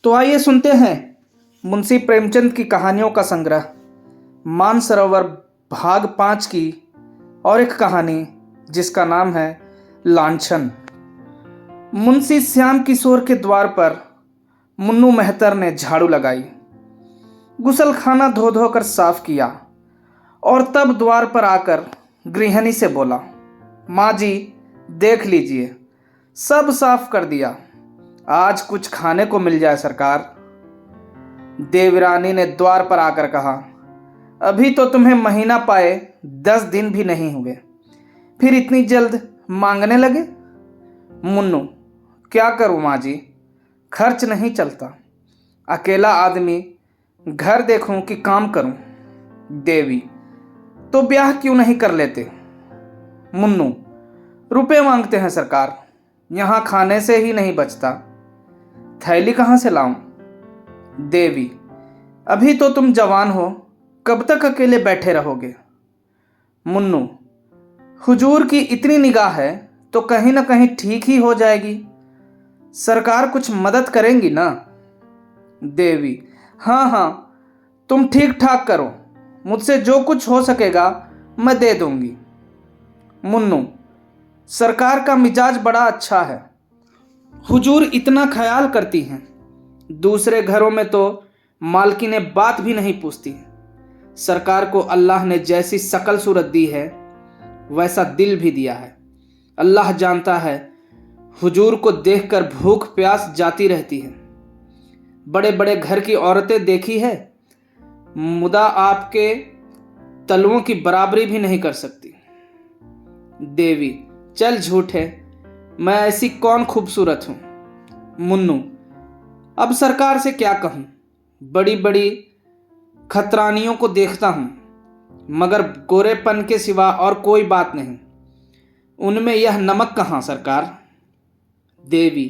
तो आइए सुनते हैं मुंशी प्रेमचंद की कहानियों का संग्रह मानसरोवर भाग 5 की और एक कहानी जिसका नाम है लांछन। मुंशी श्याम किशोर के द्वार पर मुन्नू मेहतर ने झाड़ू लगाई, गुसलखाना धो धो कर साफ किया और तब द्वार पर आकर गृहिणी से बोला, माँ जी देख लीजिए, सब साफ कर दिया, आज कुछ खाने को मिल जाए सरकार। देवरानी ने द्वार पर आकर कहा, अभी तो तुम्हें महीना पाए 10 दिन भी नहीं हुए, फिर इतनी जल्द मांगने लगे। मुन्नू, क्या करूं माँ जी, खर्च नहीं चलता, अकेला आदमी, घर देखूं कि काम करूं। देवी, तो ब्याह क्यों नहीं कर लेते। मुन्नू, रुपए मांगते हैं सरकार, यहां खाने से ही नहीं बचता, थैली कहां से लाऊं। देवी, अभी तो तुम जवान हो, कब तक अकेले बैठे रहोगे। मुन्नू, हुजूर की इतनी निगाह है तो कहीं ना कहीं ठीक ही हो जाएगी, सरकार कुछ मदद करेंगी ना। देवी, हाँ हाँ, तुम ठीक ठाक करो, मुझसे जो कुछ हो सकेगा मैं दे दूंगी। मुन्नू, सरकार का मिजाज बड़ा अच्छा है, हुजूर इतना ख्याल करती हैं, दूसरे घरों में तो मालकिनें बात भी नहीं पूछती। सरकार को अल्लाह ने जैसी शकल सूरत दी है वैसा दिल भी दिया है। अल्लाह जानता है, हुजूर को देखकर भूख प्यास जाती रहती है। बड़े बड़े घर की औरतें देखी है, मुदा आपके तलवों की बराबरी भी नहीं कर सकती। देवी, चल झूठे, मैं ऐसी कौन खूबसूरत हूं। मुन्नू, अब सरकार से क्या कहूं, बड़ी बड़ी खतरानियों को देखता हूं, मगर गोरेपन के सिवा और कोई बात नहीं, उनमें यह नमक कहां सरकार। देवी,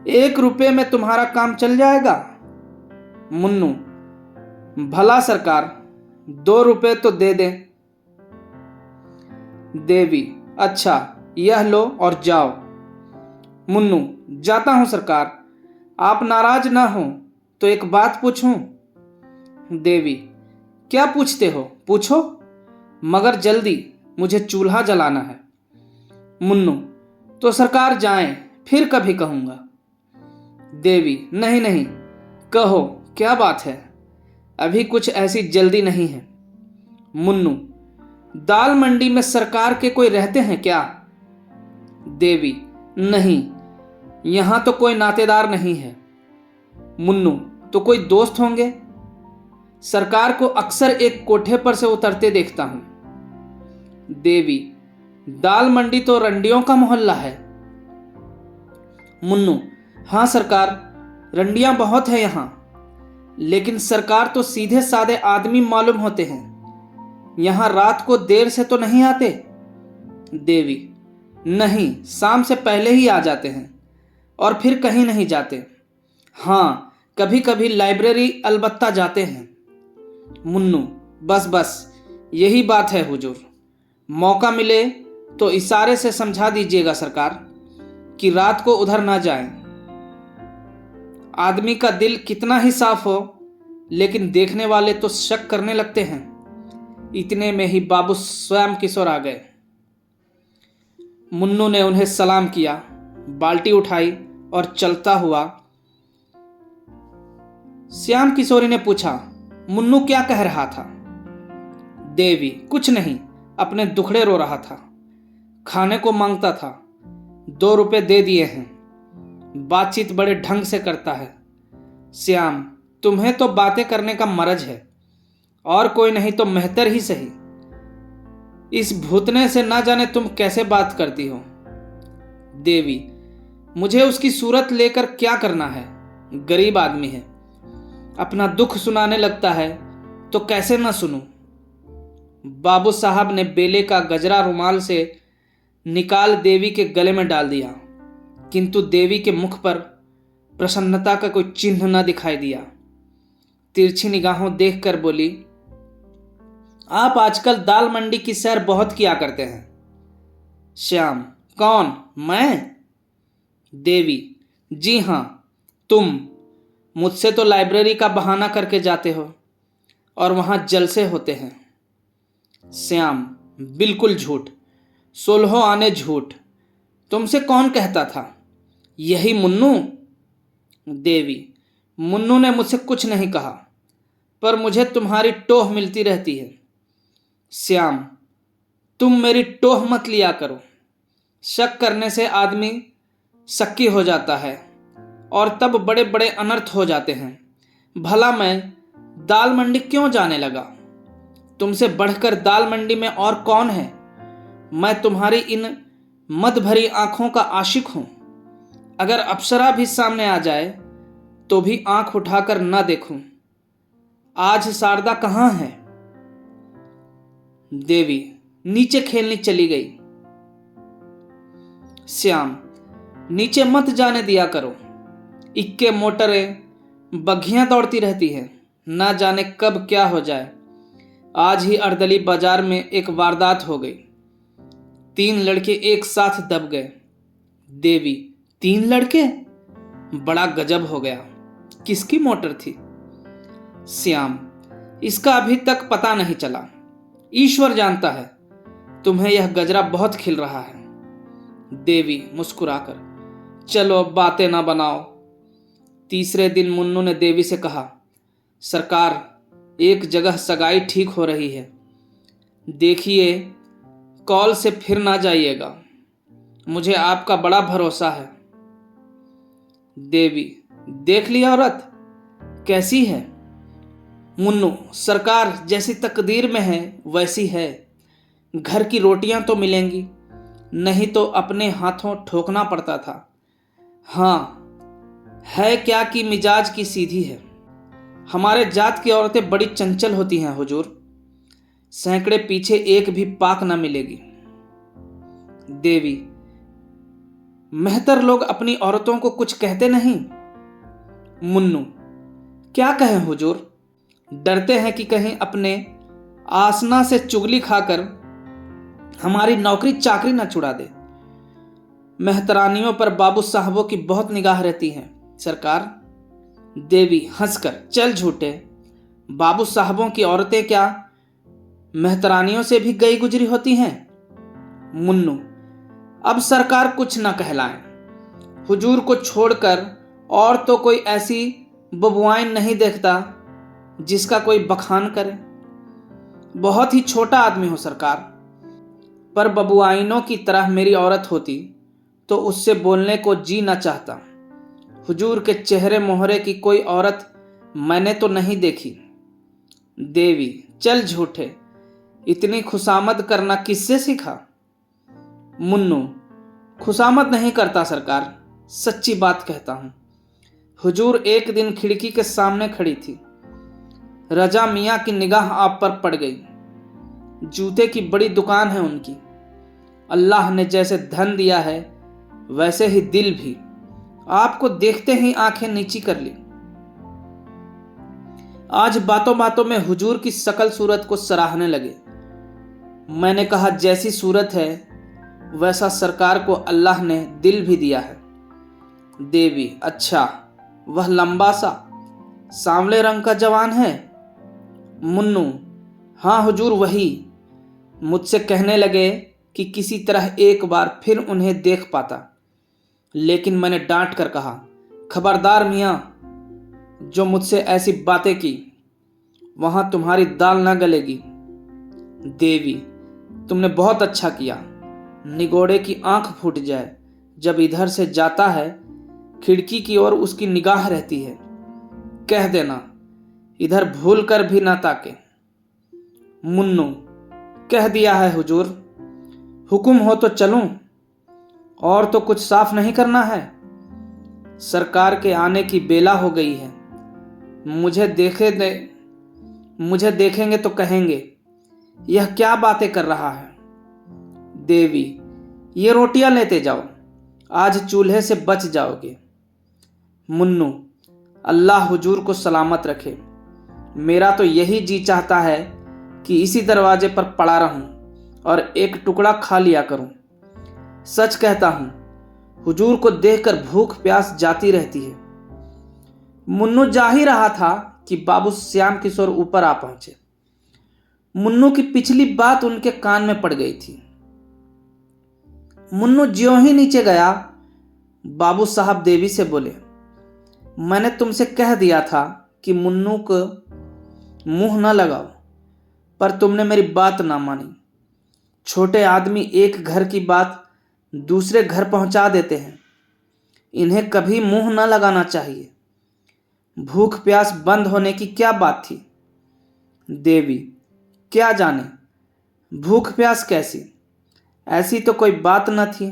1 रुपये में तुम्हारा काम चल जाएगा। मुन्नू, भला सरकार 2 रुपये तो दे दें। देवी, अच्छा यह लो और जाओ। मुन्नू, जाता हूं सरकार, आप नाराज ना हो तो एक बात पूछूं। देवी, क्या पूछते हो, पूछो, मगर जल्दी, मुझे चूल्हा जलाना है। मुन्नू, तो सरकार जाएं, फिर कभी कहूंगा। देवी, नहीं नहीं, कहो क्या बात है, अभी कुछ ऐसी जल्दी नहीं है। मुन्नू, दाल मंडी में सरकार के कोई रहते हैं क्या। देवी, नहीं, यहां तो कोई नातेदार नहीं है। मुन्नू, तो कोई दोस्त होंगे, सरकार को अक्सर एक कोठे पर से उतरते देखता हूं। देवी, दाल मंडी तो रंडियों का मोहल्ला है। मुन्नू, हां सरकार, रंडियां बहुत है यहां, लेकिन सरकार तो सीधे साधे आदमी मालूम होते हैं, यहां रात को देर से तो नहीं आते। देवी, नहीं, शाम से पहले ही आ जाते हैं और फिर कहीं नहीं जाते। हाँ, कभी कभी लाइब्रेरी अलबत्ता जाते हैं। मुन्नू, बस बस यही बात है हुजूर, मौका मिले तो इशारे से समझा दीजिएगा सरकार कि रात को उधर ना जाएं। आदमी का दिल कितना ही साफ हो, लेकिन देखने वाले तो शक करने लगते हैं। इतने में ही बाबू स्वयं किशोर आ गए। मुन्नू ने उन्हें सलाम किया, बाल्टी उठाई और चलता हुआ। श्याम किशोरी ने पूछा, मुन्नू क्या कह रहा था। देवी, कुछ नहीं, अपने दुखड़े रो रहा था, खाने को मांगता था, 2 रुपये दे दिए हैं, बातचीत बड़े ढंग से करता है। श्याम, तुम्हें तो बातें करने का मरज है, और कोई नहीं तो मेहतर ही सही, इस भूतने से ना जाने तुम कैसे बात करती हो। देवी, मुझे उसकी सूरत लेकर क्या करना है, गरीब आदमी है, अपना दुख सुनाने लगता है तो कैसे ना सुनूं। बाबू साहब ने बेले का गजरा रुमाल से निकाल देवी के गले में डाल दिया, किंतु देवी के मुख पर प्रसन्नता का कोई चिन्ह न दिखाई दिया। तिरछी निगाहों देखकर बोली, आप आजकल दाल मंडी की सैर बहुत किया करते हैं। श्याम, कौन, मैं। देवी, जी हां, तुम, मुझसे तो लाइब्रेरी का बहाना करके जाते हो और वहां जलसे होते हैं। श्याम, बिल्कुल झूठ, 16 आने झूठ। तुमसे कौन कहता था? यही मुन्नू। देवी, मुन्नू ने मुझसे कुछ नहीं कहा, पर मुझे तुम्हारी टोह मिलती रहती है। श्याम, तुम मेरी टोह मत लिया करो। शक करने से आदमी शक्की हो जाता है और तब बड़े बड़े अनर्थ हो जाते हैं। भला मैं दाल मंडी क्यों जाने लगा? तुमसे बढ़कर दाल मंडी में और कौन है? मैं तुम्हारी इन मद भरी आंखों का आशिक हूं। अगर अप्सरा भी सामने आ जाए तो भी आंख उठाकर न देखूं। आज शारदा कहाँ है? देवी नीचे खेलने चली गई। श्याम, नीचे मत जाने दिया करो। इक्के मोटरें बग्घियां दौड़ती रहती हैं, ना जाने कब क्या हो जाए। आज ही अर्दली बाजार में एक वारदात हो गई। 3 लड़के एक साथ दब गए। देवी, 3 लड़के? बड़ा गजब हो गया। किसकी मोटर थी? श्याम, इसका अभी तक पता नहीं चला। ईश्वर जानता है। तुम्हें यह गजरा बहुत खिल रहा है। देवी मुस्कुराकर, चलो अब बातें ना बनाओ। तीसरे दिन मुन्नू ने देवी से कहा, सरकार, एक जगह सगाई ठीक हो रही है। देखिए, कॉल से फिर ना जाइएगा। मुझे आपका बड़ा भरोसा है। देवी, देख लिया औरत कैसी है? मुन्नू, सरकार जैसी तकदीर में है वैसी है। घर की रोटियां तो मिलेंगी, नहीं तो अपने हाथों ठोकना पड़ता था। हाँ, है क्या कि मिजाज की सीधी है। हमारे जात की औरतें बड़ी चंचल होती हैं हुजूर। सैकड़े पीछे एक भी पाक न मिलेगी। देवी, मेहतर लोग अपनी औरतों को कुछ कहते नहीं। मुन्नू, क्या कहें हुजूर? डरते हैं कि कहीं अपने आसना से चुगली खाकर हमारी नौकरी चाकरी न छुड़ा दे। मेहतरानियों पर बाबू साहबों की बहुत निगाह रहती है सरकार। देवी हंसकर, चल झूठे, बाबू साहबों की औरतें क्या मेहतरानियों से भी गई गुजरी होती हैं? मुन्नू, अब सरकार कुछ न कहलाएं। हुजूर को छोड़कर और तो कोई ऐसी बबुआइन नहीं देखता जिसका कोई बखान करे। बहुत ही छोटा आदमी हो सरकार, पर बबुआइनों की तरह मेरी औरत होती तो उससे बोलने को जी न चाहता। हुजूर के चेहरे मोहरे की कोई औरत मैंने तो नहीं देखी। देवी, चल झूठे, इतनी खुशामद करना किससे सीखा? मुन्नू, खुशामद नहीं करता सरकार, सच्ची बात कहता हूं। हुजूर एक दिन खिड़की के सामने खड़ी थी। रजा मियाँ की निगाह आप पर पड़ गई। जूते की बड़ी दुकान है उनकी। अल्लाह ने जैसे धन दिया है वैसे ही दिल भी। आपको देखते ही आंखें नीची कर ली। आज बातों बातों में हुजूर की शकल सूरत को सराहने लगे। मैंने कहा, जैसी सूरत है वैसा सरकार को अल्लाह ने दिल भी दिया है। देवी, अच्छा, वह लंबा सा सांवले रंग का जवान है? मुन्नू, हाँ हुजूर वही। मुझसे कहने लगे कि किसी तरह एक बार फिर उन्हें देख पाता, लेकिन मैंने डांट कर कहा, खबरदार मियाँ, जो मुझसे ऐसी बातें की वहां तुम्हारी दाल न गलेगी। देवी, तुमने बहुत अच्छा किया। निगोड़े की आंख फूट जाए, जब इधर से जाता है खिड़की की ओर उसकी निगाह रहती है। कह देना इधर भूल कर भी ना ताके। मुन्नू, कह दिया है हुजूर। हुक्म हो तो चलूं, और तो कुछ साफ नहीं करना है। सरकार के आने की बेला हो गई है। मुझे देखेंगे तो कहेंगे यह क्या बातें कर रहा है। देवी, ये रोटियां लेते जाओ, आज चूल्हे से बच जाओगे। मुन्नू, अल्लाह हुजूर को सलामत रखे। मेरा तो यही जी चाहता है कि इसी दरवाजे पर पड़ा रहूं और एक टुकड़ा खा लिया करूं। सच कहता हूं, हुजूर को देखकर भूख प्यास जाती रहती है। मुन्नू जा ही रहा था कि बाबू श्याम किशोर ऊपर आ पहुंचे। मुन्नू की पिछली बात उनके कान में पड़ गई थी। मुन्नू ज्यों ही नीचे गया, बाबू साहब देवी से बोले, मैंने तुमसे कह दिया था कि मुन्नू को मुंह न लगाओ, पर तुमने मेरी बात ना मानी। छोटे आदमी एक घर की बात दूसरे घर पहुंचा देते हैं। इन्हें कभी मुंह न लगाना चाहिए। भूख प्यास बंद होने की क्या बात थी? देवी, क्या जाने भूख प्यास कैसी, ऐसी तो कोई बात न थी।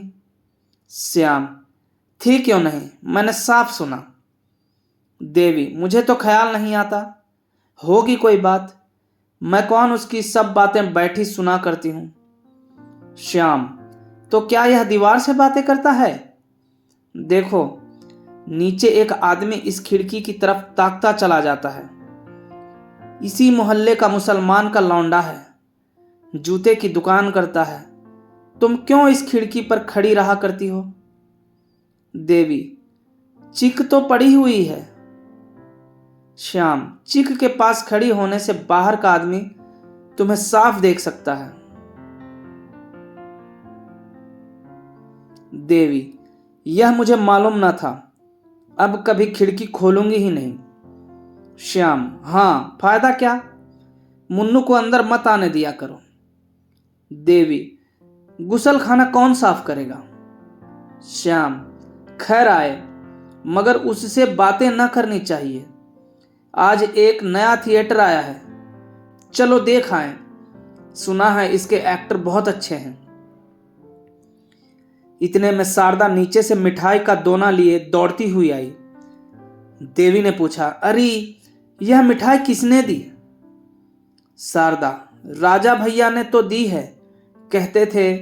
श्याम, थी क्यों नहीं, मैंने साफ सुना। देवी, मुझे तो ख्याल नहीं आता, होगी कोई बात। मैं कौन उसकी सब बातें बैठी सुना करती हूं। श्याम, तो क्या यह दीवार से बातें करता है? देखो, नीचे एक आदमी इस खिड़की की तरफ ताकता चला जाता है। इसी मोहल्ले का मुसलमान का लौंडा है, जूते की दुकान करता है। तुम क्यों इस खिड़की पर खड़ी रहा करती हो? देवी, चिक तो पड़ी हुई है। श्याम, चिक के पास खड़ी होने से बाहर का आदमी तुम्हें साफ देख सकता है। देवी, यह मुझे मालूम न था, अब कभी खिड़की खोलूंगी ही नहीं। श्याम, हाँ, फायदा क्या, मुन्नू को अंदर मत आने दिया करो। देवी, गुसल खाना कौन साफ करेगा? श्याम, खैर आए, मगर उससे बातें न करनी चाहिए। आज एक नया थिएटर आया है, चलो देख आए। सुना है इसके एक्टर बहुत अच्छे हैं। इतने में शारदा नीचे से मिठाई का दोना लिए दौड़ती हुई आई। देवी ने पूछा, अरे यह मिठाई किसने दी? शारदा, राजा भैया ने तो दी है, कहते थे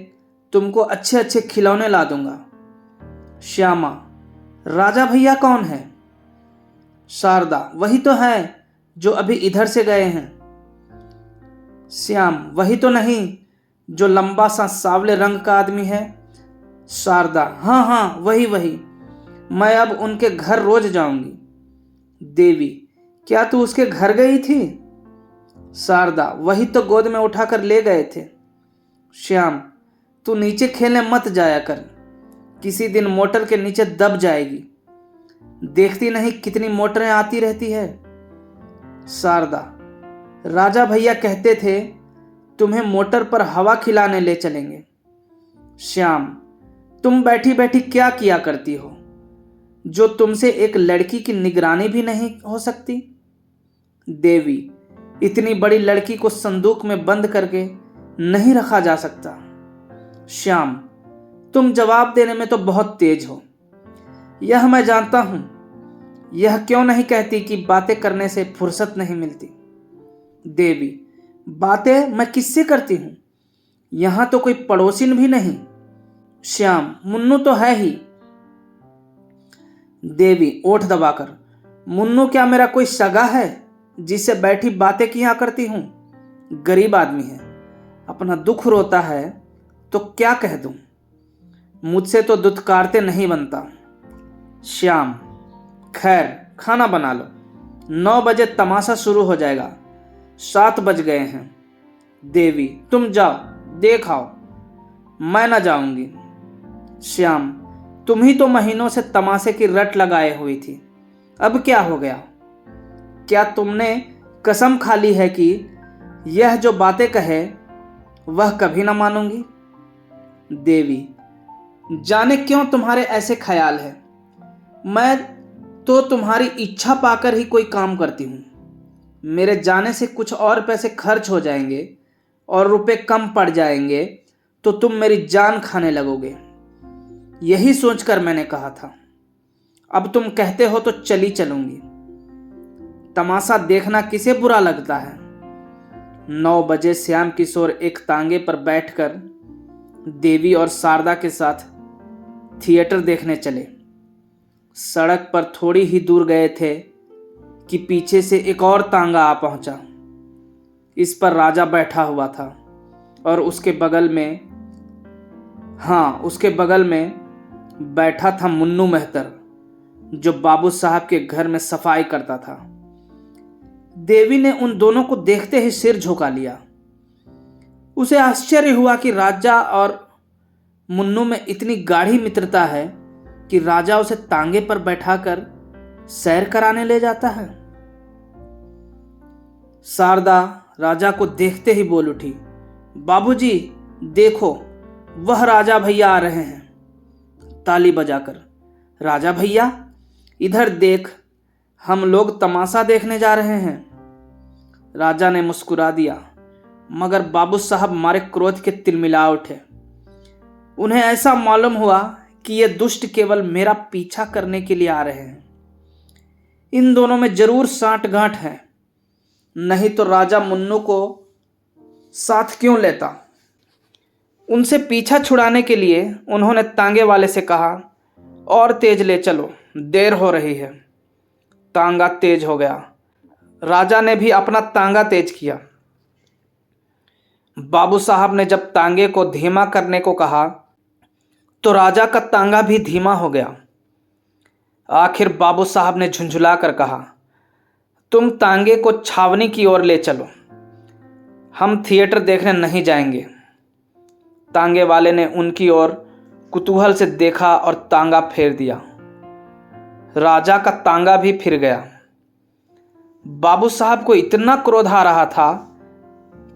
तुमको अच्छे अच्छे खिलौने ला दूंगा। श्यामा, राजा भैया कौन है? शारदा, वही तो है जो अभी इधर से गए हैं। श्याम, वही तो नहीं जो लंबा सा सांवले रंग का आदमी है? शारदा, हाँ हाँ, वही वही, मैं अब उनके घर रोज जाऊंगी। देवी, क्या तू उसके घर गई थी? शारदा, वही तो गोद में उठाकर ले गए थे। श्याम, तू नीचे खेलने मत जाया कर, किसी दिन मोटर के नीचे दब जाएगी। देखती नहीं कितनी मोटरें आती रहती है। शारदा, राजा भैया कहते थे तुम्हें मोटर पर हवा खिलाने ले चलेंगे। श्याम, तुम बैठी बैठी क्या किया करती हो, जो तुमसे एक लड़की की निगरानी भी नहीं हो सकती? देवी, इतनी बड़ी लड़की को संदूक में बंद करके नहीं रखा जा सकता। श्याम, तुम जवाब देने में तो बहुत तेज हो, यह मैं जानता हूं। यह क्यों नहीं कहती कि बातें करने से फुर्सत नहीं मिलती? देवी, बातें मैं किससे करती हूं, यहां तो कोई पड़ोसिन भी नहीं। श्याम, मुन्नू तो है ही। देवी ओठ दबाकर, मुन्नू क्या मेरा कोई सगा है जिससे बैठी बातें किया करती हूं? गरीब आदमी है, अपना दुख रोता है तो क्या कह दूं, मुझसे तो दुत्कारते नहीं बनता। श्याम, खैर खाना बना लो, 9 बजे तमाशा शुरू हो जाएगा, 7 बज गए हैं। देवी, तुम जाओ देख आओ, मैं ना जाऊंगी। श्याम, तुम ही तो महीनों से तमाशे की रट लगाए हुई थी, अब क्या हो गया? क्या तुमने कसम खा ली है कि यह जो बातें कहे वह कभी ना मानूंगी? देवी, जाने क्यों तुम्हारे ऐसे ख्याल है, मैं तो तुम्हारी इच्छा पाकर ही कोई काम करती हूँ। मेरे जाने से कुछ और पैसे खर्च हो जाएंगे और रुपए कम पड़ जाएंगे तो तुम मेरी जान खाने लगोगे। यही सोचकर मैंने कहा था, अब तुम कहते हो तो चली चलूंगी। तमाशा देखना किसे बुरा लगता है? 9 बजे श्याम किशोर एक तांगे पर बैठकर देवी और शारदा के साथ थिएटर देखने चले। सड़क पर थोड़ी ही दूर गए थे कि पीछे से एक और तांगा आ पहुंचा। इस पर राजा बैठा हुआ था और उसके बगल में बैठा था मुन्नू मेहतर। जो बाबू साहब के घर में सफाई करता था। देवी ने उन दोनों को देखते ही सिर झुका लिया। उसे आश्चर्य हुआ कि राजा और मुन्नू में इतनी गाढ़ी मित्रता है कि राजा उसे तांगे पर बैठाकर सैर कराने ले जाता है। शारदा राजा को देखते ही बोल उठी, बाबूजी देखो, वह राजा भैया आ रहे हैं, ताली बजाकर। राजा भैया, इधर देख, हम लोग तमाशा देखने जा रहे हैं। राजा ने मुस्कुरा दिया, मगर बाबू साहब मारे क्रोध के तिलमिला उठे। उन्हें ऐसा मालूम हुआ कि ये दुष्ट केवल मेरा पीछा करने के लिए आ रहे हैं। इन दोनों में जरूर साठगांठ है, नहीं तो राजा मुन्नू को साथ क्यों लेता। उनसे पीछा छुड़ाने के लिए उन्होंने तांगे वाले से कहा, और तेज ले चलो, देर हो रही है। तांगा तेज हो गया। राजा ने भी अपना तांगा तेज किया। बाबू साहब ने जब तांगे को धीमा करने को कहा तो राजा का तांगा भी धीमा हो गया। आखिर बाबू साहब ने झुंझुला कर कहा, तुम तांगे को छावनी की ओर ले चलो, हम थिएटर देखने नहीं जाएंगे। तांगे वाले ने उनकी ओर कुतूहल से देखा और तांगा फेर दिया। राजा का तांगा भी फिर गया। बाबू साहब को इतना क्रोध आ रहा था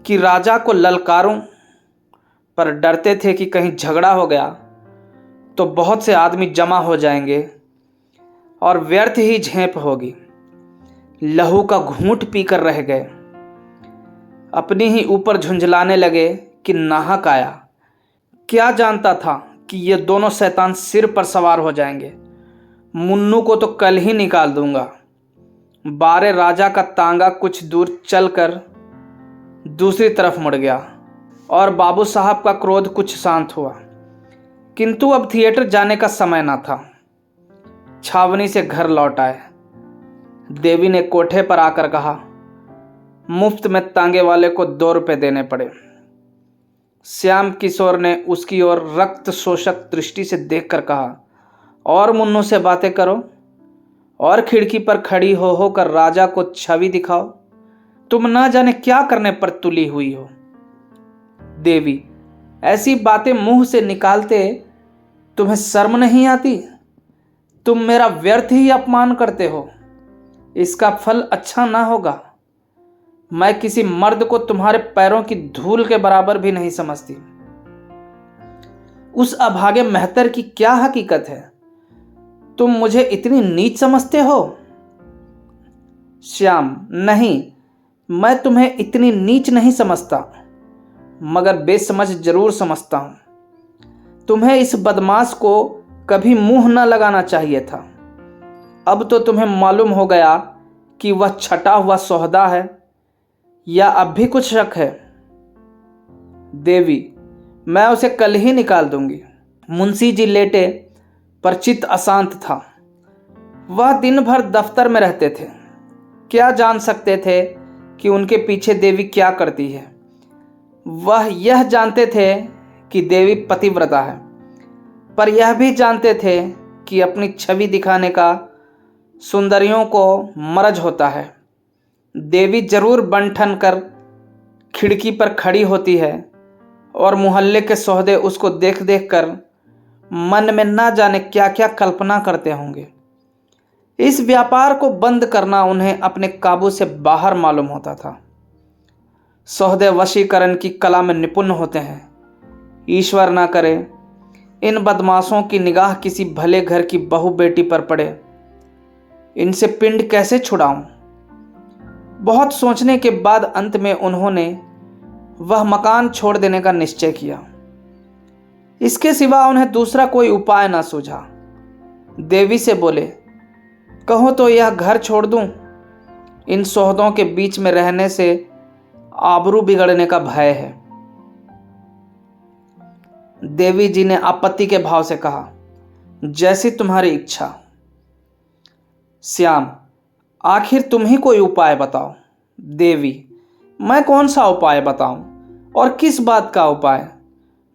कि राजा को ललकारूं, पर डरते थे कि कहीं झगड़ा हो गया तो बहुत से आदमी जमा हो जाएंगे और व्यर्थ ही झेप होगी। लहू का घूंट पीकर रह गए। अपनी ही ऊपर झुंझलाने लगे कि नाहक आया। क्या जानता था कि ये दोनों शैतान सिर पर सवार हो जाएंगे। मुन्नू को तो कल ही निकाल दूंगा। बारे राजा का तांगा कुछ दूर चलकर दूसरी तरफ मुड़ गया और बाबू साहब का क्रोध कुछ शांत हुआ, किंतु अब थिएटर जाने का समय न था। छावनी से घर लौट आए। देवी ने कोठे पर आकर कहा, मुफ्त में तांगे वाले को 2 रुपए देने पड़े। श्याम किशोर ने उसकी ओर रक्त शोषक दृष्टि से देखकर कहा, और मुन्नू से बातें करो और खिड़की पर खड़ी हो होकर राजा को छवि दिखाओ। तुम ना जाने क्या करने पर तुली हुई हो। देवी, ऐसी बातें मुंह से निकालते तुम्हें शर्म नहीं आती? तुम मेरा व्यर्थ ही अपमान करते हो। इसका फल अच्छा ना होगा। मैं किसी मर्द को तुम्हारे पैरों की धूल के बराबर भी नहीं समझती। उस अभागे मेहतर की क्या हकीकत है? तुम मुझे इतनी नीच समझते हो? श्याम, नहीं, मैं तुम्हें इतनी नीच नहीं समझता, मगर बेसमझ जरूर समझता हूं। तुम्हें इस बदमाश को कभी मुंह न लगाना चाहिए था। अब तो तुम्हें मालूम हो गया कि वह छटा हुआ सौदा है, या अब भी कुछ शक है? देवी, मैं उसे कल ही निकाल दूंगी। मुंशी जी लेटे पर चित्त अशांत था। वह दिन भर दफ्तर में रहते थे। क्या जान सकते थे कि उनके पीछे देवी क्या करती है। वह यह जानते थे कि देवी पतिव्रता है, पर यह भी जानते थे कि अपनी छवि दिखाने का सुंदरियों को मरज होता है। देवी जरूर बन-ठन कर खिड़की पर खड़ी होती है और मोहल्ले के सौदे उसको देख देख कर मन में ना जाने क्या क्या कल्पना करते होंगे। इस व्यापार को बंद करना उन्हें अपने काबू से बाहर मालूम होता था। सौदे वशीकरण की कला में निपुण होते हैं। ईश्वर ना करे इन बदमाशों की निगाह किसी भले घर की बहू बेटी पर पड़े। इनसे पिंड कैसे छुड़ाऊं? बहुत सोचने के बाद अंत में उन्होंने वह मकान छोड़ देने का निश्चय किया। इसके सिवा उन्हें दूसरा कोई उपाय ना सूझा। देवी से बोले, कहो तो यह घर छोड़ दूं? इन सौदों के बीच में रहने से आबरू बिगड़ने का भय है। देवी जी ने आपत्ति के भाव से कहा, जैसी तुम्हारी इच्छा। श्याम, आखिर तुम ही कोई उपाय बताओ। देवी, मैं कौन सा उपाय बताऊं, और किस बात का उपाय?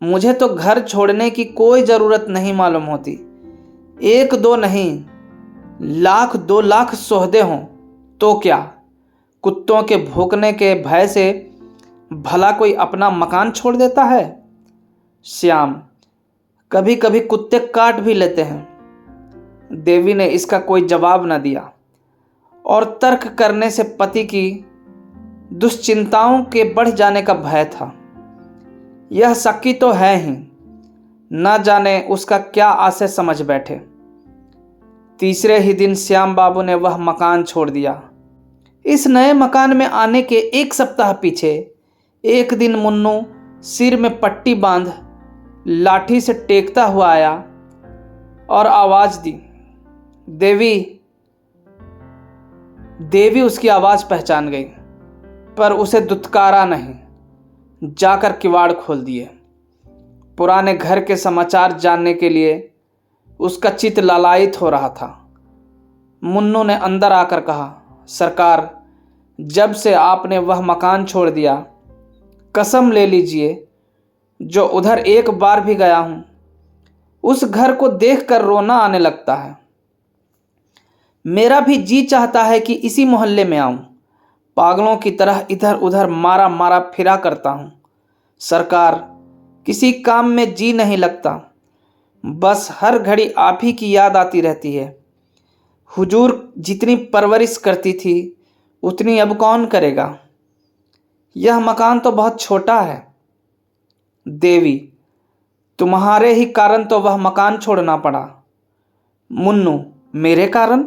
मुझे तो घर छोड़ने की कोई जरूरत नहीं मालूम होती। 1 2 नहीं, लाख 2 लाख सोहदे हों तो क्या, कुत्तों के भौंकने के भय से भला कोई अपना मकान छोड़ देता है? श्याम, कभी कभी कुत्ते काट भी लेते हैं। देवी ने इसका कोई जवाब न दिया और तर्क करने से पति की दुश्चिंताओं के बढ़ जाने का भय था। यह शक्की तो है ही, न जाने उसका क्या आशय समझ बैठे। तीसरे ही दिन श्याम बाबू ने वह मकान छोड़ दिया। इस नए मकान में आने के 1 सप्ताह पीछे एक दिन मुन्नू सिर में पट्टी बांध लाठी से टेकता हुआ आया और आवाज दी। देवी। देवी उसकी आवाज पहचान गई, पर उसे दुत्कारा नहीं, जाकर किवाड़ खोल दिए। पुराने घर के समाचार जानने के लिए उसका चित्त लालायित हो रहा था। मुन्नू ने अंदर आकर कहा, सरकार, जब से आपने वह मकान छोड़ दिया, कसम ले लीजिए, जो उधर एक बार भी गया हूं, उस घर को देखकर रोना आने लगता है। मेरा भी जी चाहता है कि इसी मोहल्ले में आऊं, पागलों की तरह इधर उधर मारा मारा फिरा करता हूं। सरकार, किसी काम में जी नहीं लगता, बस हर घड़ी आप ही की याद आती रहती है। हुजूर जितनी परवरिश करती थी उतनी अब कौन करेगा। यह मकान तो बहुत छोटा है। देवी, तुम्हारे ही कारण तो वह मकान छोड़ना पड़ा। मुन्नू, मेरे कारण?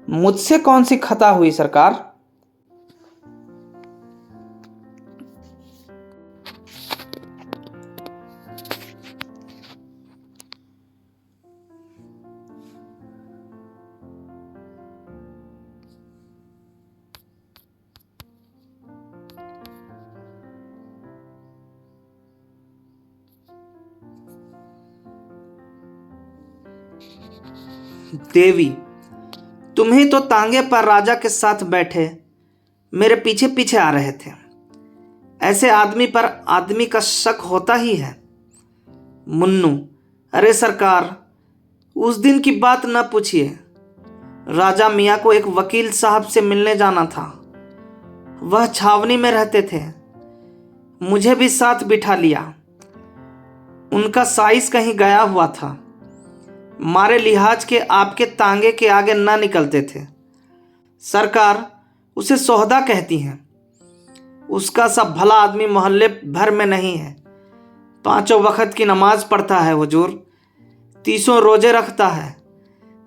मुझसे कौन सी खता हुई सरकार? देवी, तुम्हें तो तांगे पर राजा के साथ बैठे मेरे पीछे पीछे आ रहे थे। ऐसे आदमी पर आदमी का शक होता ही है। मुन्नू, अरे सरकार, उस दिन की बात न पूछिए। राजा मियाँ को एक वकील साहब से मिलने जाना था। वह छावनी में रहते थे। मुझे भी साथ बिठा लिया। उनका साइस कहीं गया हुआ था। मारे लिहाज के आपके तांगे के आगे ना निकलते थे। सरकार उसे सोहदा कहती हैं। उसका सब भला आदमी मोहल्ले भर में नहीं है। 5 वक्त की नमाज पढ़ता है हुजूर, 30 रोजे रखता है।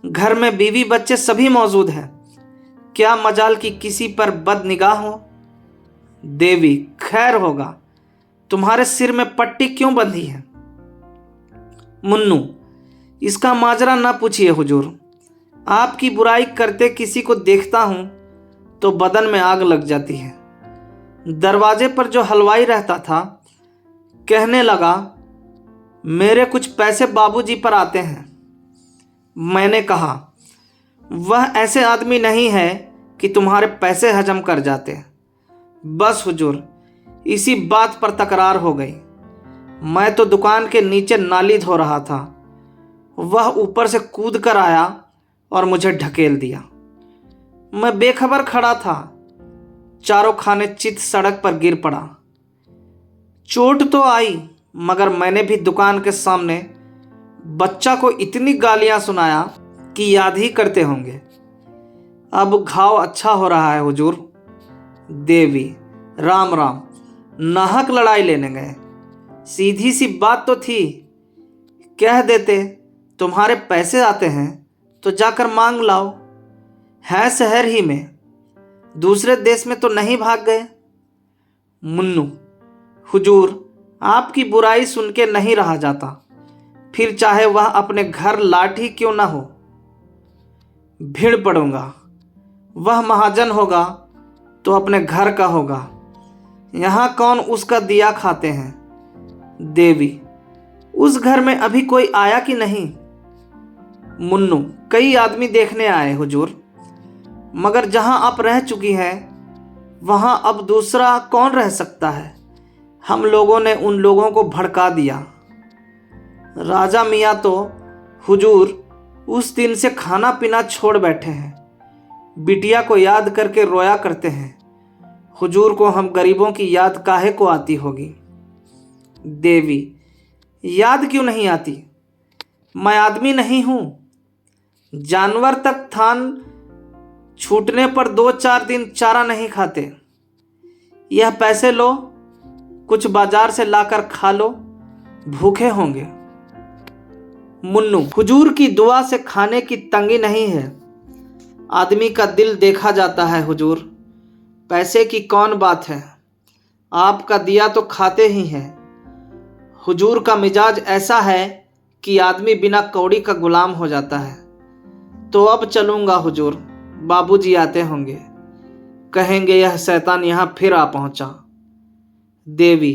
घर में बीवी बच्चे सभी मौजूद हैं। क्या मजाल की किसी पर बदनिगाह हो। देवी, खैर होगा, तुम्हारे सिर में पट्टी क्यों बंधी है? मुन्नू, इसका माजरा ना पूछिए हुजूर। आपकी बुराई करते किसी को देखता हूं तो बदन में आग लग जाती है। दरवाजे पर जो हलवाई रहता था कहने लगा, मेरे कुछ पैसे बाबूजी पर आते हैं। मैंने कहा, वह ऐसे आदमी नहीं है कि तुम्हारे पैसे हजम कर जाते। बस हुजूर, इसी बात पर तकरार हो गई। मैं तो दुकान के नीचे नाली धो रहा था। वह ऊपर से कूद कर आया और मुझे ढकेल दिया। मैं बेखबर खड़ा था। चारों खाने चित सड़क पर गिर पड़ा। चोट तो आई, मगर मैंने भी दुकान के सामने बच्चा को इतनी गालियां सुनाया कि याद ही करते होंगे। अब घाव अच्छा हो रहा है हुजूर। देवी, राम राम, नाहक लड़ाई लेने गए। सीधी सी बात तो थी, कह देते तुम्हारे पैसे आते हैं तो जाकर मांग लाओ। है शहर ही में, दूसरे देश में तो नहीं भाग गए। मुन्नू, हुजूर, आपकी बुराई सुन के नहीं रहा जाता, फिर चाहे वह अपने घर लाठी क्यों ना हो। भिड़ पड़ूंगा। वह महाजन होगा तो अपने घर का होगा। यहाँ कौन उसका दिया खाते हैं। देवी, उस घर में अभी कोई आया कि नहीं? मुन्नू, कई आदमी देखने आए हुजूर, मगर जहां आप रह चुकी हैं वहां अब दूसरा कौन रह सकता है। हम लोगों ने उन लोगों को भड़का दिया। राजा मियाँ तो हुजूर उस दिन से खाना पीना छोड़ बैठे हैं। बिटिया को याद करके रोया करते हैं। हुजूर को हम गरीबों की याद काहे को आती होगी। देवी, याद क्यों नहीं आती? मैं आदमी नहीं हूं? जानवर तक थान छूटने पर 2-4 दिन चारा नहीं खाते। यह पैसे लो, कुछ बाजार से लाकर खा लो, भूखे होंगे। मुन्नू, हुजूर की दुआ से खाने की तंगी नहीं है। आदमी का दिल देखा जाता है हुजूर, पैसे की कौन बात है। आपका दिया तो खाते ही हैं। हुजूर का मिजाज ऐसा है कि आदमी बिना कौड़ी का गुलाम हो जाता है। तो अब चलूँगा हुजूर, बाबूजी आते होंगे, कहेंगे यह शैतान यहाँ फिर आ पहुँचा। देवी,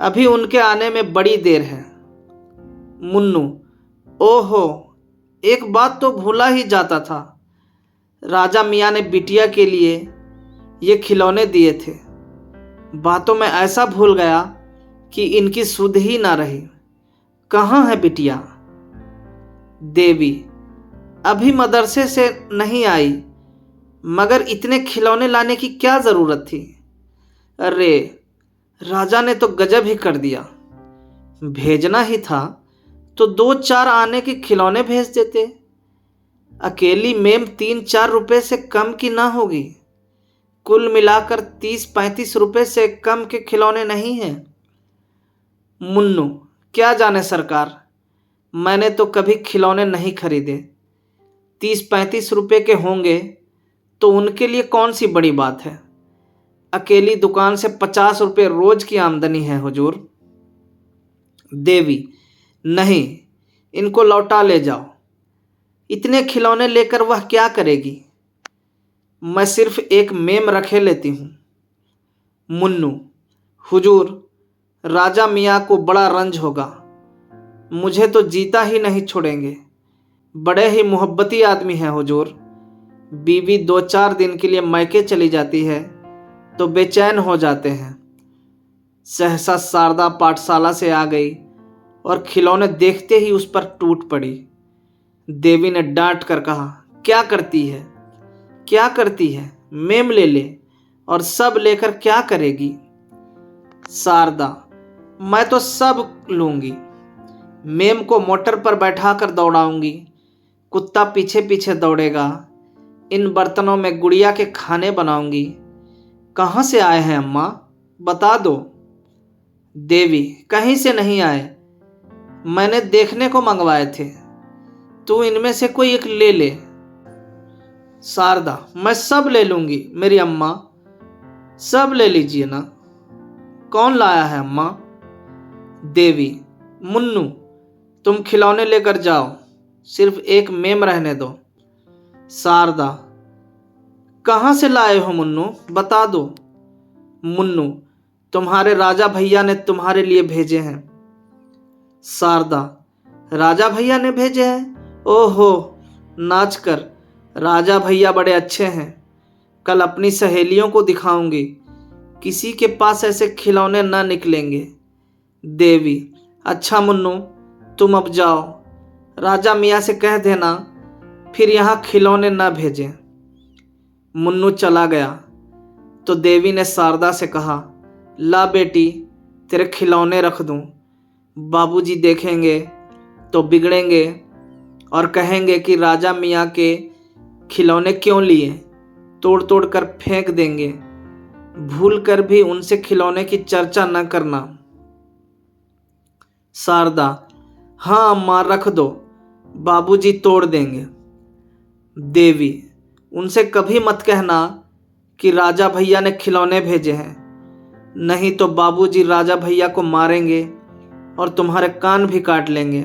अभी उनके आने में बड़ी देर है। मुन्नू, ओहो, एक बात तो भूला ही जाता था। राजा मियाँ ने बिटिया के लिए ये खिलौने दिए थे। बातों में ऐसा भूल गया कि इनकी सुध ही ना रही। कहाँ है बिटिया? देवी, अभी मदरसे से नहीं आई, मगर इतने खिलौने लाने की क्या ज़रूरत थी? अरे, राजा ने तो गजब ही कर दिया। भेजना ही था तो 2-4 आने के खिलौने भेज देते। अकेली मेम 3-4 रुपए से कम की ना होगी। कुल मिलाकर 30-35 रुपए से कम के खिलौने नहीं हैं। मुन्नू, क्या जाने सरकार, मैंने तो कभी खिलौने नहीं खरीदे। 30-35 रुपए के होंगे तो उनके लिए कौन सी बड़ी बात है। अकेली दुकान से 50 रुपए रोज की आमदनी है हुजूर। देवी, नहीं, इनको लौटा ले जाओ। इतने खिलौने लेकर वह क्या करेगी? मैं सिर्फ एक मेम रखे लेती हूँ। मुन्नू, हुजूर, राजा मियाँ को बड़ा रंज होगा। मुझे तो जीता ही नहीं छोड़ेंगे। बड़े ही मोहब्बती आदमी हैं हुजूर। बीवी 2-4 दिन के लिए मैके चली जाती है तो बेचैन हो जाते हैं। सहसा शारदा पाठशाला से आ गई और खिलौने देखते ही उस पर टूट पड़ी। देवी ने डांट कर कहा, क्या करती है, क्या करती है? मेम ले ले, और सब लेकर क्या करेगी? शारदा, मैं तो सब लूंगी। मेम को मोटर पर बैठाकर दौड़ाऊंगी, कुत्ता पीछे पीछे दौड़ेगा। इन बर्तनों में गुड़िया के खाने बनाऊंगी। कहाँ से आए हैं अम्मा, बता दो। देवी, कहीं से नहीं आए, मैंने देखने को मंगवाए थे। तू इनमें से कोई एक ले ले। शारदा, मैं सब ले लूंगी मेरी अम्मा, सब ले लीजिए ना। कौन लाया है अम्मा? देवी, मुन्नू, तुम खिलौने लेकर जाओ, सिर्फ एक मेम रहने दो। शारदा, कहाँ से लाए हो मुन्नू, बता दो। मुन्नू, तुम्हारे राजा भैया ने तुम्हारे लिए भेजे हैं। शारदा, राजा भैया ने भेजे हैं? ओहो, नाच कर, राजा भैया बड़े अच्छे हैं। कल अपनी सहेलियों को दिखाऊंगी, किसी के पास ऐसे खिलौने ना निकलेंगे। देवी, अच्छा मुन्नू, तुम अब जाओ। राजा मियाँ से कह देना फिर यहाँ खिलौने ना भेजें। मुन्नू चला गया तो देवी ने शारदा से कहा, ला बेटी, तेरे खिलौने रख दूं। बाबूजी देखेंगे तो बिगड़ेंगे और कहेंगे कि राजा मियाँ के खिलौने क्यों लिए, तोड़ तोड़ कर फेंक देंगे। भूल कर भी उनसे खिलौने की चर्चा न करना। शारदा, हाँ अम्मा, रख दो, बाबूजी तोड़ देंगे। देवी, उनसे कभी मत कहना कि राजा भैया ने खिलौने भेजे हैं, नहीं तो बाबूजी राजा भैया को मारेंगे और तुम्हारे कान भी काट लेंगे।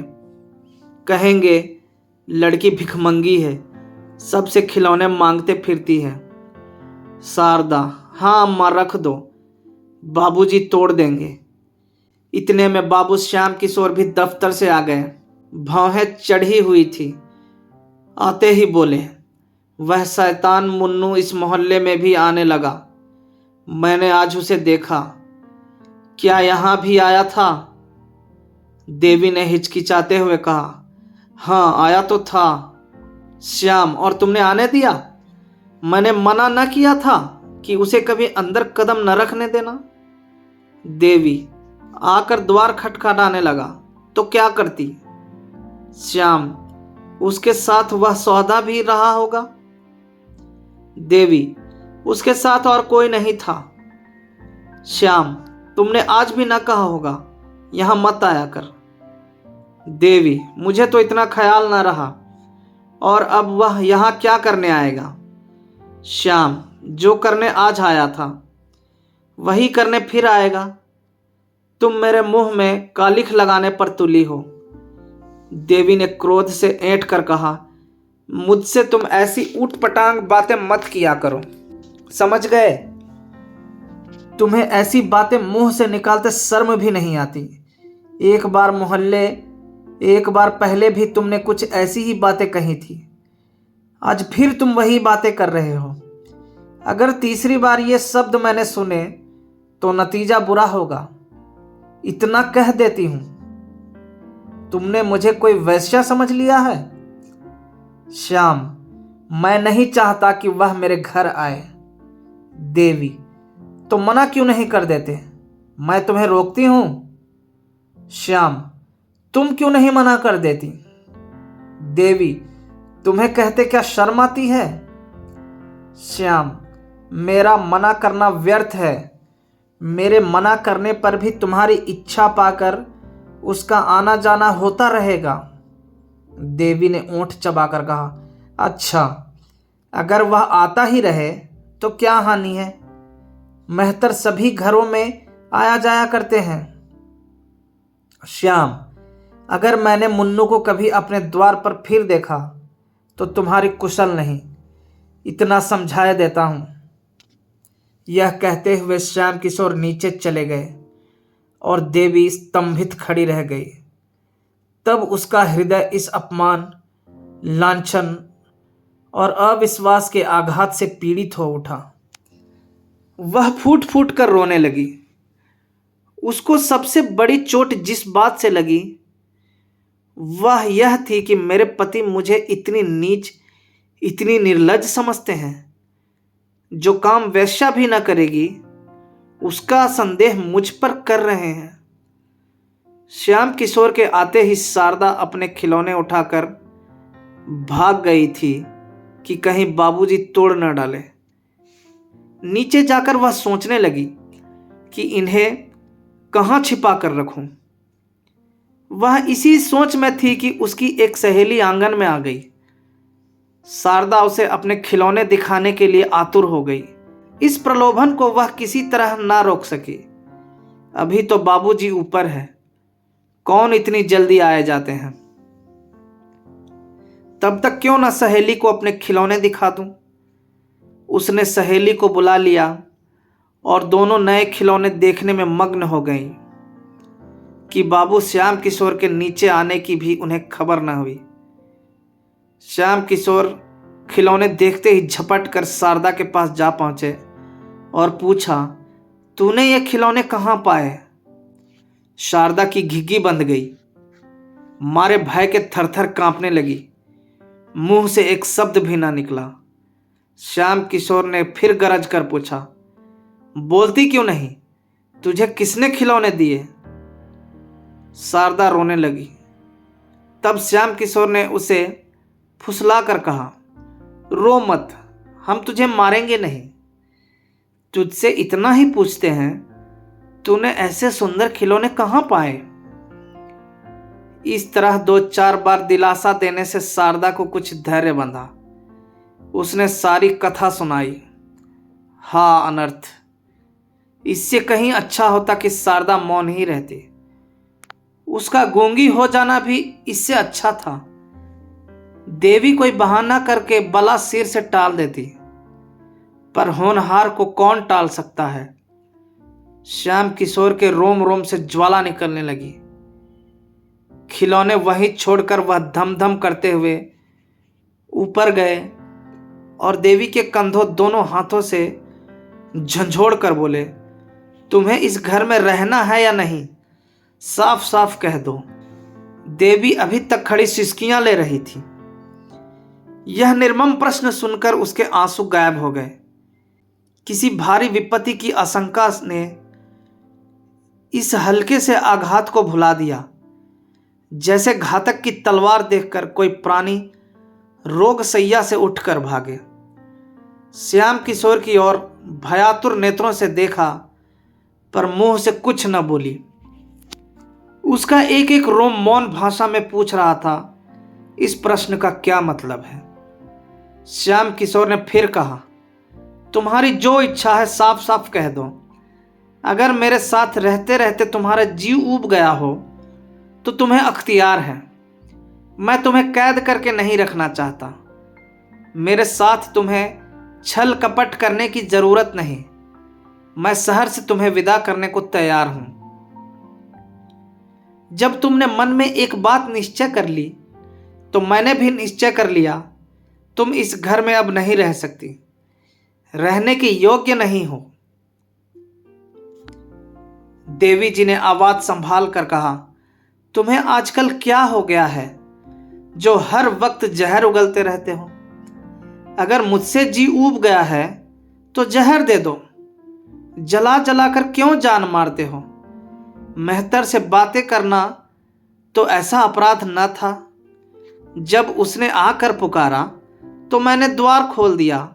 कहेंगे लड़की भिखमंगी है, सबसे खिलौने मांगते फिरती है। शारदा, हाँ अम्मा, रख दो, बाबूजी तोड़ देंगे। इतने में बाबू श्याम किशोर भी दफ्तर से आ गए। भौहें चढ़ी हुई थी। आते ही बोले, वह शैतान मुन्नू इस मोहल्ले में भी आने लगा। मैंने आज उसे देखा। क्या यहाँ भी आया था? देवी ने हिचकिचाते हुए कहा, हाँ आया तो था श्याम, और तुमने आने दिया? मैंने मना न किया था कि उसे कभी अंदर कदम न रखने देना। देवी आकर द्वार खटखटाने लगा तो क्या करती? श्याम, उसके साथ वह सौदा भी रहा होगा। देवी, उसके साथ और कोई नहीं था। श्याम, तुमने आज भी न कहा होगा यहां मत आया कर। देवी, मुझे तो इतना ख्याल न रहा, और अब वह यहां क्या करने आएगा? श्याम, जो करने आज आया था वही करने फिर आएगा। तुम मेरे मुंह में कालिख लगाने पर तुली हो। देवी ने क्रोध से ऐंठ कर कहा, मुझसे तुम ऐसी ऊटपटांग बातें मत किया करो, समझ गए? तुम्हें ऐसी बातें मुंह से निकालते शर्म भी नहीं आती। एक बार पहले भी तुमने कुछ ऐसी ही बातें कही थी, आज फिर तुम वही बातें कर रहे हो। अगर तीसरी बार ये शब्द मैंने सुने तो नतीजा बुरा होगा, इतना कह देती हूं। तुमने मुझे कोई वैश्या समझ लिया है? श्याम, मैं नहीं चाहता कि वह मेरे घर आए। देवी, तो मना क्यों नहीं कर देते? मैं तुम्हें रोकती हूं। श्याम, तुम क्यों नहीं मना कर देती? देवी, तुम्हें कहते क्या शर्म आती है? श्याम, मेरा मना करना व्यर्थ है। मेरे मना करने पर भी तुम्हारी इच्छा पाकर उसका आना जाना होता रहेगा। देवी ने ओंठ चबाकर कहा, अच्छा, अगर वह आता ही रहे तो क्या हानि है? मेहतर सभी घरों में आया जाया करते हैं। श्याम, अगर मैंने मुन्नू को कभी अपने द्वार पर फिर देखा तो तुम्हारी कुशल नहीं, इतना समझाया देता हूं। यह कहते हुए श्याम किशोर नीचे चले गए और देवी स्तंभित खड़ी रह गई। तब उसका हृदय इस अपमान, लांछन और अविश्वास के आघात से पीड़ित हो उठा। वह फूट फूट कर रोने लगी। उसको सबसे बड़ी चोट जिस बात से लगी वह यह थी कि मेरे पति मुझे इतनी नीच, इतनी निर्लज्ज समझते हैं। जो काम वेश्या भी न करेगी उसका संदेह मुझ पर कर रहे हैं। श्याम किशोर के आते ही शारदा अपने खिलौने उठाकर भाग गई थी कि कहीं बाबूजी तोड़ न डाले। नीचे जाकर वह सोचने लगी कि इन्हें कहाँ छिपा कर रखूं। वह इसी सोच में थी कि उसकी एक सहेली आंगन में आ गई। शारदा उसे अपने खिलौने दिखाने के लिए आतुर हो गई। इस प्रलोभन को वह किसी तरह ना रोक सकी। अभी तो बाबूजी ऊपर है, कौन इतनी जल्दी आए जाते हैं। तब तक क्यों ना सहेली को अपने खिलौने दिखा दूं। उसने सहेली को बुला लिया और दोनों नए खिलौने देखने में मग्न हो गईं कि बाबू श्याम किशोर के नीचे आने की भी उन्हें खबर न हुई। श्याम किशोर खिलौने देखते ही झपट कर शारदा के पास जा पहुंचे और पूछा, तूने ये खिलौने कहाँ पाए? शारदा की घिघी बंध गई, मारे भय के थरथर कांपने लगी। मुंह से एक शब्द भी ना निकला। श्याम किशोर ने फिर गरज कर पूछा, बोलती क्यों नहीं? तुझे किसने खिलौने दिए? शारदा रोने लगी। तब श्याम किशोर ने उसे फुसला कर कहा, रो मत, हम तुझे मारेंगे नहीं। तुझसे इतना ही पूछते हैं, तूने ऐसे सुंदर खिलौने कहाँ पाए? इस तरह 2-4 बार दिलासा देने से शारदा को कुछ धैर्य बंधा। उसने सारी कथा सुनाई। हाँ अनर्थ, इससे कहीं अच्छा होता कि शारदा मौन ही रहती। उसका गूंगी हो जाना भी इससे अच्छा था। देवी कोई बहाना करके बला सिर से टाल देती, पर होनहार को कौन टाल सकता है। श्याम किशोर के रोम रोम से ज्वाला निकलने लगी। खिलौने वहीं छोड़कर वह धम धम करते हुए ऊपर गए और देवी के कंधों दोनों हाथों से झंझोड़ कर बोले, तुम्हें इस घर में रहना है या नहीं? साफ साफ कह दो। देवी अभी तक खड़ी सिसकियां ले रही थी। यह निर्मम प्रश्न सुनकर उसके आंसू गायब हो गए। किसी भारी विपत्ति की आशंका ने इस हल्के से आघात को भुला दिया। जैसे घातक की तलवार देखकर कोई प्राणी रोग सैया से उठकर भागे। श्याम किशोर की ओर भयातुर नेत्रों से देखा, पर मुंह से कुछ न बोली। उसका एक एक रोम मौन भाषा में पूछ रहा था, इस प्रश्न का क्या मतलब है। श्याम किशोर ने फिर कहा, तुम्हारी जो इच्छा है साफ साफ कह दो। अगर मेरे साथ रहते रहते तुम्हारा जीव ऊब गया हो तो तुम्हें अख्तियार है। मैं तुम्हें कैद करके नहीं रखना चाहता। मेरे साथ तुम्हें छल कपट करने की जरूरत नहीं। मैं शहर से तुम्हें विदा करने को तैयार हूं। जब तुमने मन में एक बात निश्चय कर ली तो मैंने भी निश्चय कर लिया, तुम इस घर में अब नहीं रह सकती, रहने के योग्य नहीं हो। देवी जी ने आवाज संभाल कर कहा, तुम्हें आजकल क्या हो गया है जो हर वक्त जहर उगलते रहते हो? अगर मुझसे जी ऊब गया है तो जहर दे दो। जला जलाकर क्यों जान मारते हो? मेहतर से बातें करना तो ऐसा अपराध न था। जब उसने आकर पुकारा तो मैंने द्वार खोल दिया।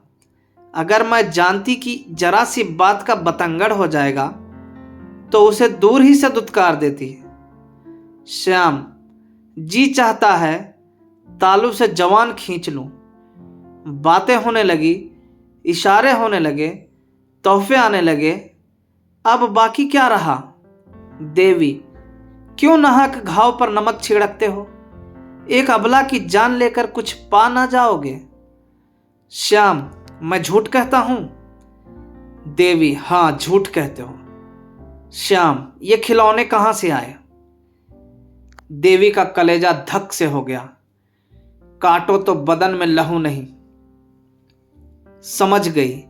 अगर मैं जानती कि जरा सी बात का बतंगड़ हो जाएगा तो उसे दूर ही से दुत्कार देती। श्याम, जी चाहता है तालू से जवान खींच लूं। बातें होने लगी, इशारे होने लगे, तोहफे आने लगे। अब बाकी क्या रहा? देवी, क्यों नाहक घाव पर नमक छिड़कते हो? एक अबला की जान लेकर कुछ पा ना जाओगे? श्याम, मैं झूठ कहता हूं? देवी, हां, झूठ कहते हो। श्याम, ये खिलौने कहां से आए? देवी का कलेजा धक से हो गया। काटो तो बदन में लहू नहीं। समझ गई,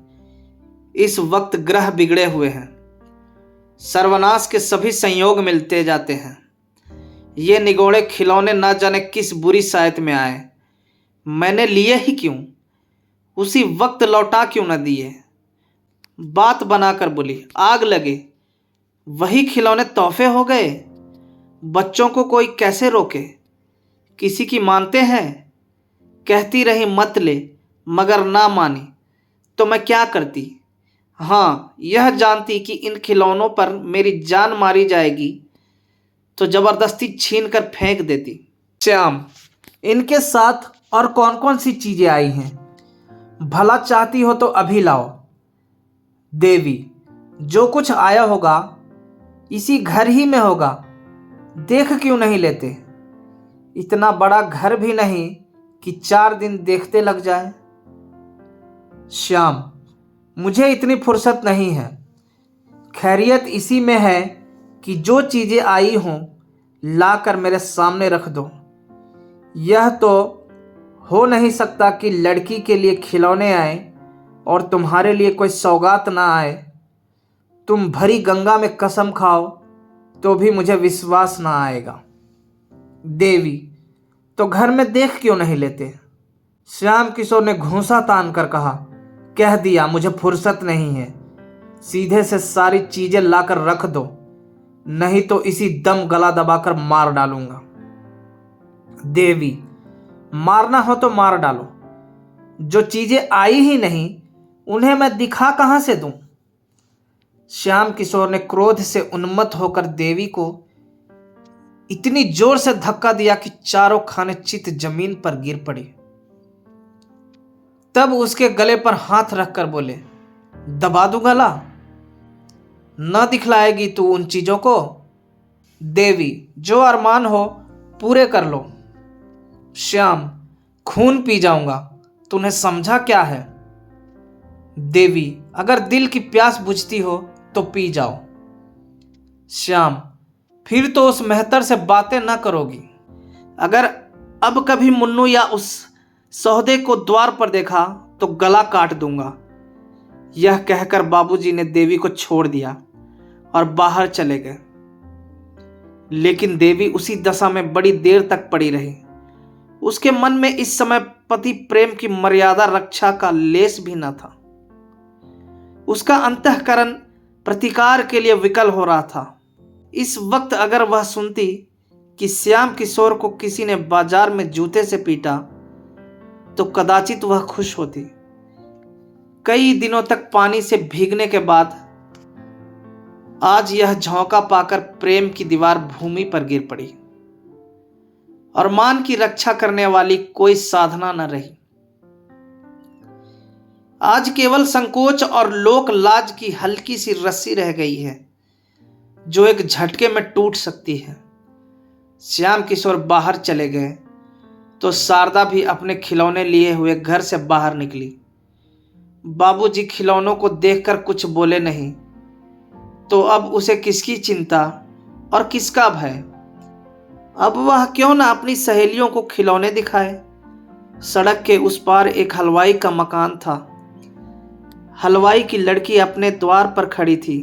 इस वक्त ग्रह बिगड़े हुए हैं। सर्वनाश के सभी संयोग मिलते जाते हैं। ये निगोड़े खिलौने ना जाने किस बुरी सायत में आए। मैंने लिए ही क्यों? उसी वक्त लौटा क्यों न दिए? बात बनाकर बोली, आग लगे, वही खिलौने तोहफे हो गए। बच्चों को कोई कैसे रोके? किसी की मानते हैं? कहती रही मत ले, मगर ना मानी तो मैं क्या करती? हाँ, यह जानती कि इन खिलौनों पर मेरी जान मारी जाएगी तो जबरदस्ती छीन कर फेंक देती। श्याम, इनके साथ और कौन कौन सी चीजें आई हैं? भला चाहती हो तो अभी लाओ। देवी, जो कुछ आया होगा इसी घर ही में होगा, देख क्यों नहीं लेते? इतना बड़ा घर भी नहीं कि 4 दिन देखते लग जाए। श्याम, मुझे इतनी फुर्सत नहीं है। खैरियत इसी में है कि जो चीजें आई हों लाकर मेरे सामने रख दो। यह तो हो नहीं सकता कि लड़की के लिए खिलौने आए और तुम्हारे लिए कोई सौगात ना आए। तुम भरी गंगा में कसम खाओ तो भी मुझे विश्वास ना आएगा। देवी, तो घर में देख क्यों नहीं लेते? श्याम किशोर ने घूंसा तान कर कहा, कह दिया, मुझे फुर्सत नहीं है। सीधे से सारी चीजें लाकर रख दो, नहीं तो इसी दम गला दबाकर मार डालूंगा। देवी, मारना हो तो मार डालो। जो चीजें आई ही नहीं उन्हें मैं दिखा कहां से दूं? श्याम किशोर ने क्रोध से उन्मत्त होकर देवी को इतनी जोर से धक्का दिया कि चारों खाने चित जमीन पर गिर पड़ी। तब उसके गले पर हाथ रखकर बोले, दबा दूं गला? न दिखलाएगी तू उन चीजों को? देवी, जो अरमान हो पूरे कर लो। श्याम, खून पी जाऊंगा, तूने समझा क्या है? देवी, अगर दिल की प्यास बुझती हो तो पी जाओ। श्याम, फिर तो उस मेहतर से बातें ना करोगी। अगर अब कभी मुन्नू या उस सौदे को द्वार पर देखा तो गला काट दूंगा। यह कहकर बाबूजी ने देवी को छोड़ दिया और बाहर चले गए। लेकिन देवी उसी दशा में बड़ी देर तक पड़ी रही। उसके मन में इस समय पति प्रेम की मर्यादा रक्षा का लेश भी न था। उसका अंतःकरण प्रतिकार के लिए विकल हो रहा था। इस वक्त अगर वह सुनती कि श्याम किशोर को किसी ने बाजार में जूते से पीटा तो कदाचित वह खुश होती। कई दिनों तक पानी से भीगने के बाद आज यह झोंका पाकर प्रेम की दीवार भूमि पर गिर पड़ी और मान की रक्षा करने वाली कोई साधना न रही। आज केवल संकोच और लोक लाज की हल्की सी रस्सी रह गई है जो एक झटके में टूट सकती है। श्याम किशोर बाहर चले गए तो शारदा भी अपने खिलौने लिए हुए घर से बाहर निकली। बाबूजी खिलौनों को देखकर कुछ बोले नहीं तो अब उसे किसकी चिंता और किसका भय। अब वह क्यों न अपनी सहेलियों को खिलौने दिखाए। सड़क के उस पार एक हलवाई का मकान था। हलवाई की लड़की अपने द्वार पर खड़ी थी।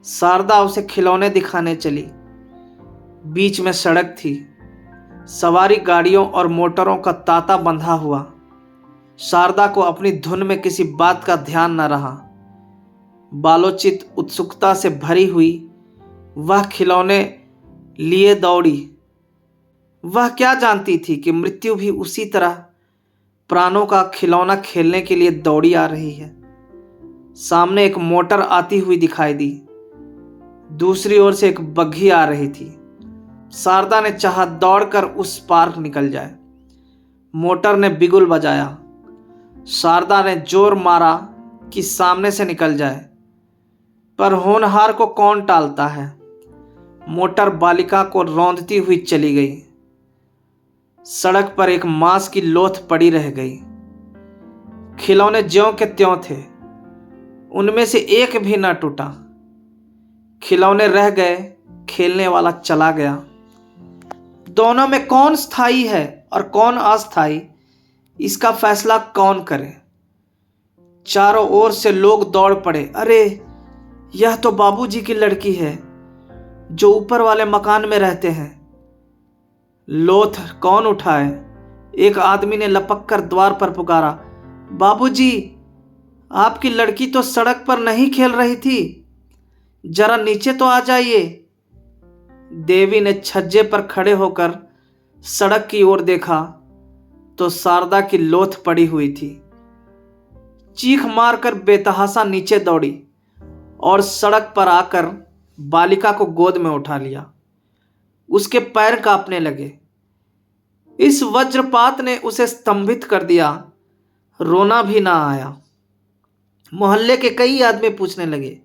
शारदा उसे खिलौने दिखाने चली। बीच में सड़क थी। सवारी गाड़ियों और मोटरों का तांता बंधा हुआ। शारदा को अपनी धुन में किसी बात का ध्यान न रहा। बालोचित उत्सुकता से भरी हुई वह खिलौने लिए दौड़ी। वह क्या जानती थी कि मृत्यु भी उसी तरह प्राणों का खिलौना खेलने के लिए दौड़ी आ रही है। सामने एक मोटर आती हुई दिखाई दी। दूसरी ओर से एक बग्घी आ रही थी। शारदा ने चाहा दौड़कर उस पार निकल जाए। मोटर ने बिगुल बजाया। शारदा ने जोर मारा कि सामने से निकल जाए, पर होनहार को कौन टालता है। मोटर बालिका को रौंदती हुई चली गई। सड़क पर एक मांस की लोथ पड़ी रह गई। खिलौने ज्यों के त्यों थे, उनमें से एक भी न टूटा। खिलौने रह गए, खेलने वाला चला गया। दोनों में कौन स्थायी है और कौन अस्थायी, इसका फैसला कौन करे। चारों ओर से लोग दौड़ पड़े। अरे, यह तो बाबूजी की लड़की है जो ऊपर वाले मकान में रहते हैं। लोथ कौन उठाए। एक आदमी ने लपक कर द्वार पर पुकारा, बाबूजी, आपकी लड़की तो सड़क पर नहीं खेल रही थी, जरा नीचे तो आ जाइए। देवी ने छज्जे पर खड़े होकर सड़क की ओर देखा तो शारदा की लोथ पड़ी हुई थी। चीख मारकर बेतहाशा नीचे दौड़ी और सड़क पर आकर बालिका को गोद में उठा लिया। उसके पैर कांपने लगे। इस वज्रपात ने उसे स्तंभित कर दिया। रोना भी ना आया। मोहल्ले के कई आदमी पूछने लगे,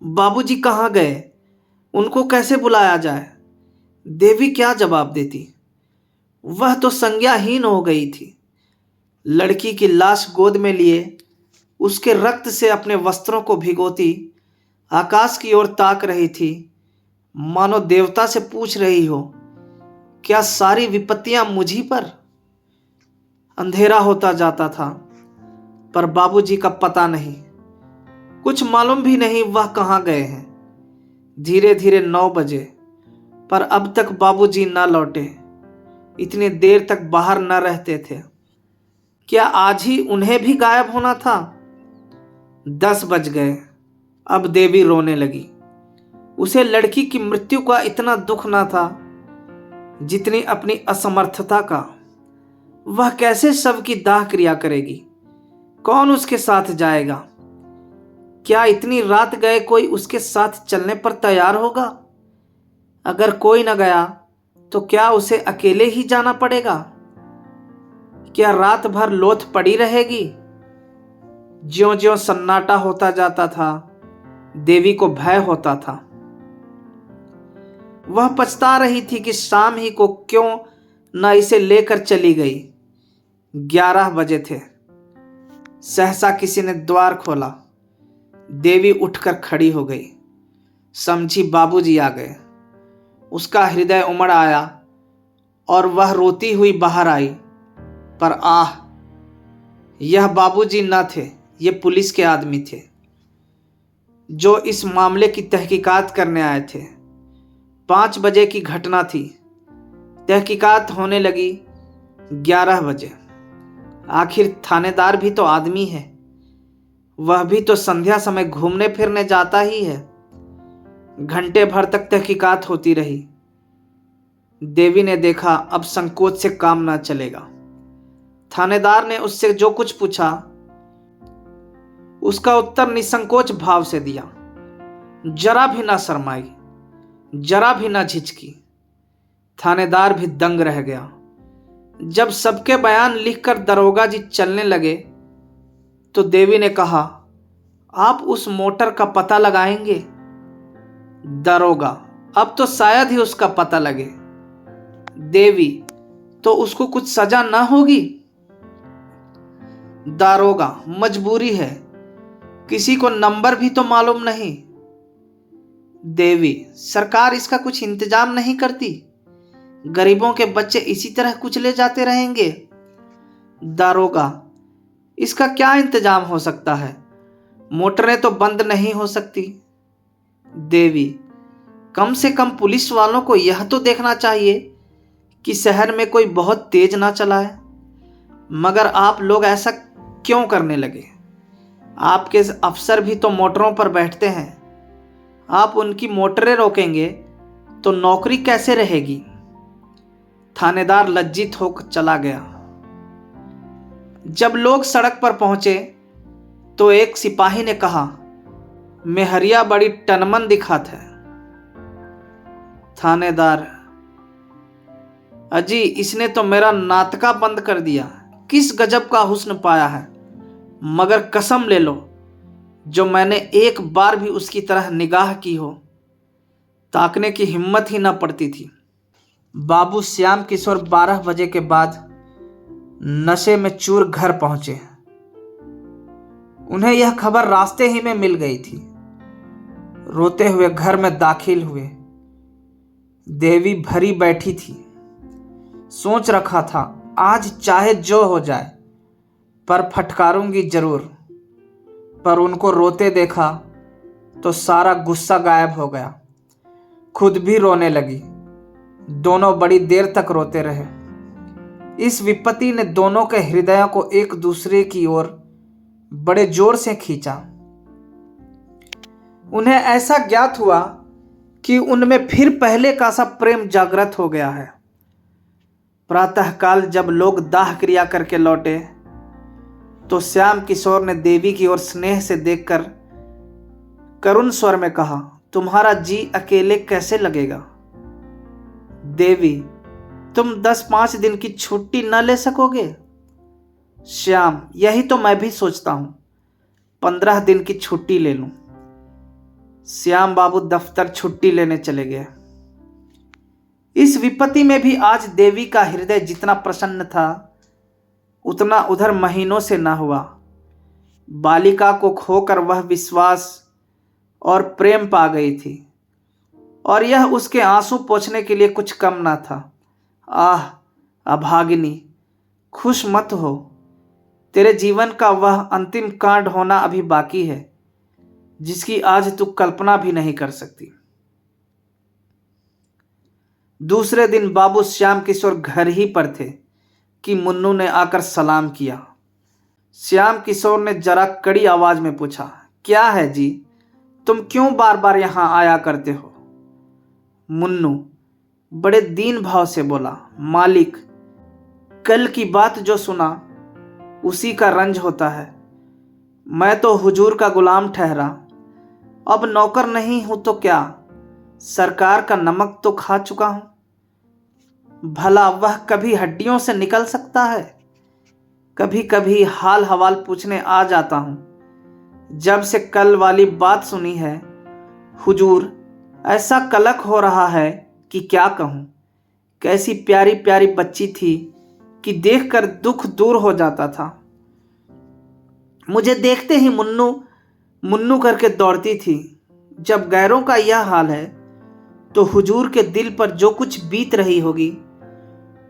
बाबूजी कहाँ गए, उनको कैसे बुलाया जाए। देवी क्या जवाब देती। वह तो संज्ञाहीन हो गई थी। लड़की की लाश गोद में लिए उसके रक्त से अपने वस्त्रों को भिगोती आकाश की ओर ताक रही थी, मानो देवता से पूछ रही हो, क्या सारी विपत्तियां मुझी पर। अंधेरा होता जाता था, पर बाबूजी का पता नहीं। कुछ मालूम भी नहीं वह कहाँ गए हैं। धीरे धीरे 9 बजे, पर अब तक बाबूजी न लौटे। इतनी देर तक बाहर न रहते थे। क्या आज ही उन्हें भी गायब होना था। 10 बज गए। अब देवी रोने लगी। उसे लड़की की मृत्यु का इतना दुख न था जितनी अपनी असमर्थता का। वह कैसे शव की दाह क्रिया करेगी। कौन उसके साथ जाएगा। क्या इतनी रात गए कोई उसके साथ चलने पर तैयार होगा। अगर कोई न गया तो क्या उसे अकेले ही जाना पड़ेगा। क्या रात भर लोथ पड़ी रहेगी। ज्यों ज्यों सन्नाटा होता जाता था, देवी को भय होता था। वह पछता रही थी कि शाम ही को क्यों न इसे लेकर चली गई। 11 बजे थे। सहसा किसी ने द्वार खोला। देवी उठकर खड़ी हो गई। समझी बाबूजी आ गए। उसका हृदय उमड़ आया और वह रोती हुई बाहर आई। पर आह, यह बाबूजी न थे, ये पुलिस के आदमी थे जो इस मामले की तहकीकात करने आए थे। 5 बजे की घटना थी। तहकीकात होने लगी 11 बजे। आखिर थानेदार भी तो आदमी है, वह भी तो संध्या समय घूमने फिरने जाता ही है। घंटे भर तक तहकीकात होती रही। देवी ने देखा अब संकोच से काम ना चलेगा। थानेदार ने उससे जो कुछ पूछा उसका उत्तर निसंकोच भाव से दिया। जरा भी ना शर्माई, जरा भी ना झिझकी। थानेदार भी दंग रह गया। जब सबके बयान लिखकर दरोगा जी चलने लगे तो देवी ने कहा, आप उस मोटर का पता लगाएंगे? दरोगा, अब तो शायद ही उसका पता लगे। देवी, तो उसको कुछ सजा ना होगी? दारोगा, मजबूरी है, किसी को नंबर भी तो मालूम नहीं। देवी, सरकार इसका कुछ इंतजाम नहीं करती? गरीबों के बच्चे इसी तरह कुचले जाते रहेंगे। दारोगा, इसका क्या इंतजाम हो सकता है? मोटरें तो बंद नहीं हो सकती। देवी, कम से कम पुलिस वालों को यह तो देखना चाहिए कि शहर में कोई बहुत तेज ना चलाए। मगर आप लोग ऐसा क्यों करने लगे? आपके अफसर भी तो मोटरों पर बैठते हैं। आप उनकी मोटरें रोकेंगे तो नौकरी कैसे रहेगी? थानेदार लज्जित होकर चला गया। जब लोग सड़क पर पहुंचे तो एक सिपाही ने कहा, मेहरिया बड़ी टनमन दिखात है। थानेदार, अजी इसने तो मेरा नाटका बंद कर दिया। किस गजब का हुस्न पाया है, मगर कसम ले लो जो मैंने एक बार भी उसकी तरह निगाह की हो, ताकने की हिम्मत ही ना पड़ती थी। बाबू श्याम किशोर 12 बजे के बाद नशे में चूर घर पहुंचे। उन्हें यह खबर रास्ते ही में मिल गई थी। रोते हुए घर में दाखिल हुए। देवी भरी बैठी थी। सोच रखा था आज चाहे जो हो जाए पर फटकारूंगी जरूर, पर उनको रोते देखा तो सारा गुस्सा गायब हो गया। खुद भी रोने लगी। दोनों बड़ी देर तक रोते रहे। इस विपत्ति ने दोनों के हृदयों को एक दूसरे की ओर बड़े जोर से खींचा। उन्हें ऐसा ज्ञात हुआ कि उनमें फिर पहले का सा प्रेम जागृत हो गया है। प्रातःकाल जब लोग दाह क्रिया करके लौटे तो श्याम किशोर ने देवी की ओर स्नेह से देखकर करुण स्वर में कहा, तुम्हारा जी अकेले कैसे लगेगा? देवी, तुम 10-5 दिन की छुट्टी न ले सकोगे? श्याम, यही तो मैं भी सोचता हूं, 15 दिन की छुट्टी ले लूं। श्याम बाबू दफ्तर छुट्टी लेने चले गए। इस विपत्ति में भी आज देवी का हृदय जितना प्रसन्न था उतना उधर महीनों से न हुआ। बालिका को खोकर वह विश्वास और प्रेम पा गई थी और यह उसके आंसू पोंछने के लिए कुछ कम ना था। आह अभागिनी, खुश मत हो, तेरे जीवन का वह अंतिम कांड होना अभी बाकी है जिसकी आज तू कल्पना भी नहीं कर सकती। दूसरे दिन बाबू श्याम किशोर घर ही पर थे कि मुन्नू ने आकर सलाम किया। श्याम किशोर ने जरा कड़ी आवाज में पूछा, क्या है जी, तुम क्यों बार बार यहां आया करते हो? मुन्नू बड़े दीन भाव से बोला, मालिक, कल की बात जो सुना उसी का रंज होता है। मैं तो हुजूर का गुलाम ठहरा, अब नौकर नहीं हूं तो क्या, सरकार का नमक तो खा चुका हूं। भला वह कभी हड्डियों से निकल सकता है? कभी कभी हाल हवाल पूछने आ जाता हूं। जब से कल वाली बात सुनी है हुजूर, ऐसा कलक हो रहा है कि क्या कहूं। कैसी प्यारी प्यारी बच्ची थी कि देखकर दुख दूर हो जाता था। मुझे देखते ही मुन्नू मुन्नू करके दौड़ती थी। जब गैरों का यह हाल है तो हुजूर के दिल पर जो कुछ बीत रही होगी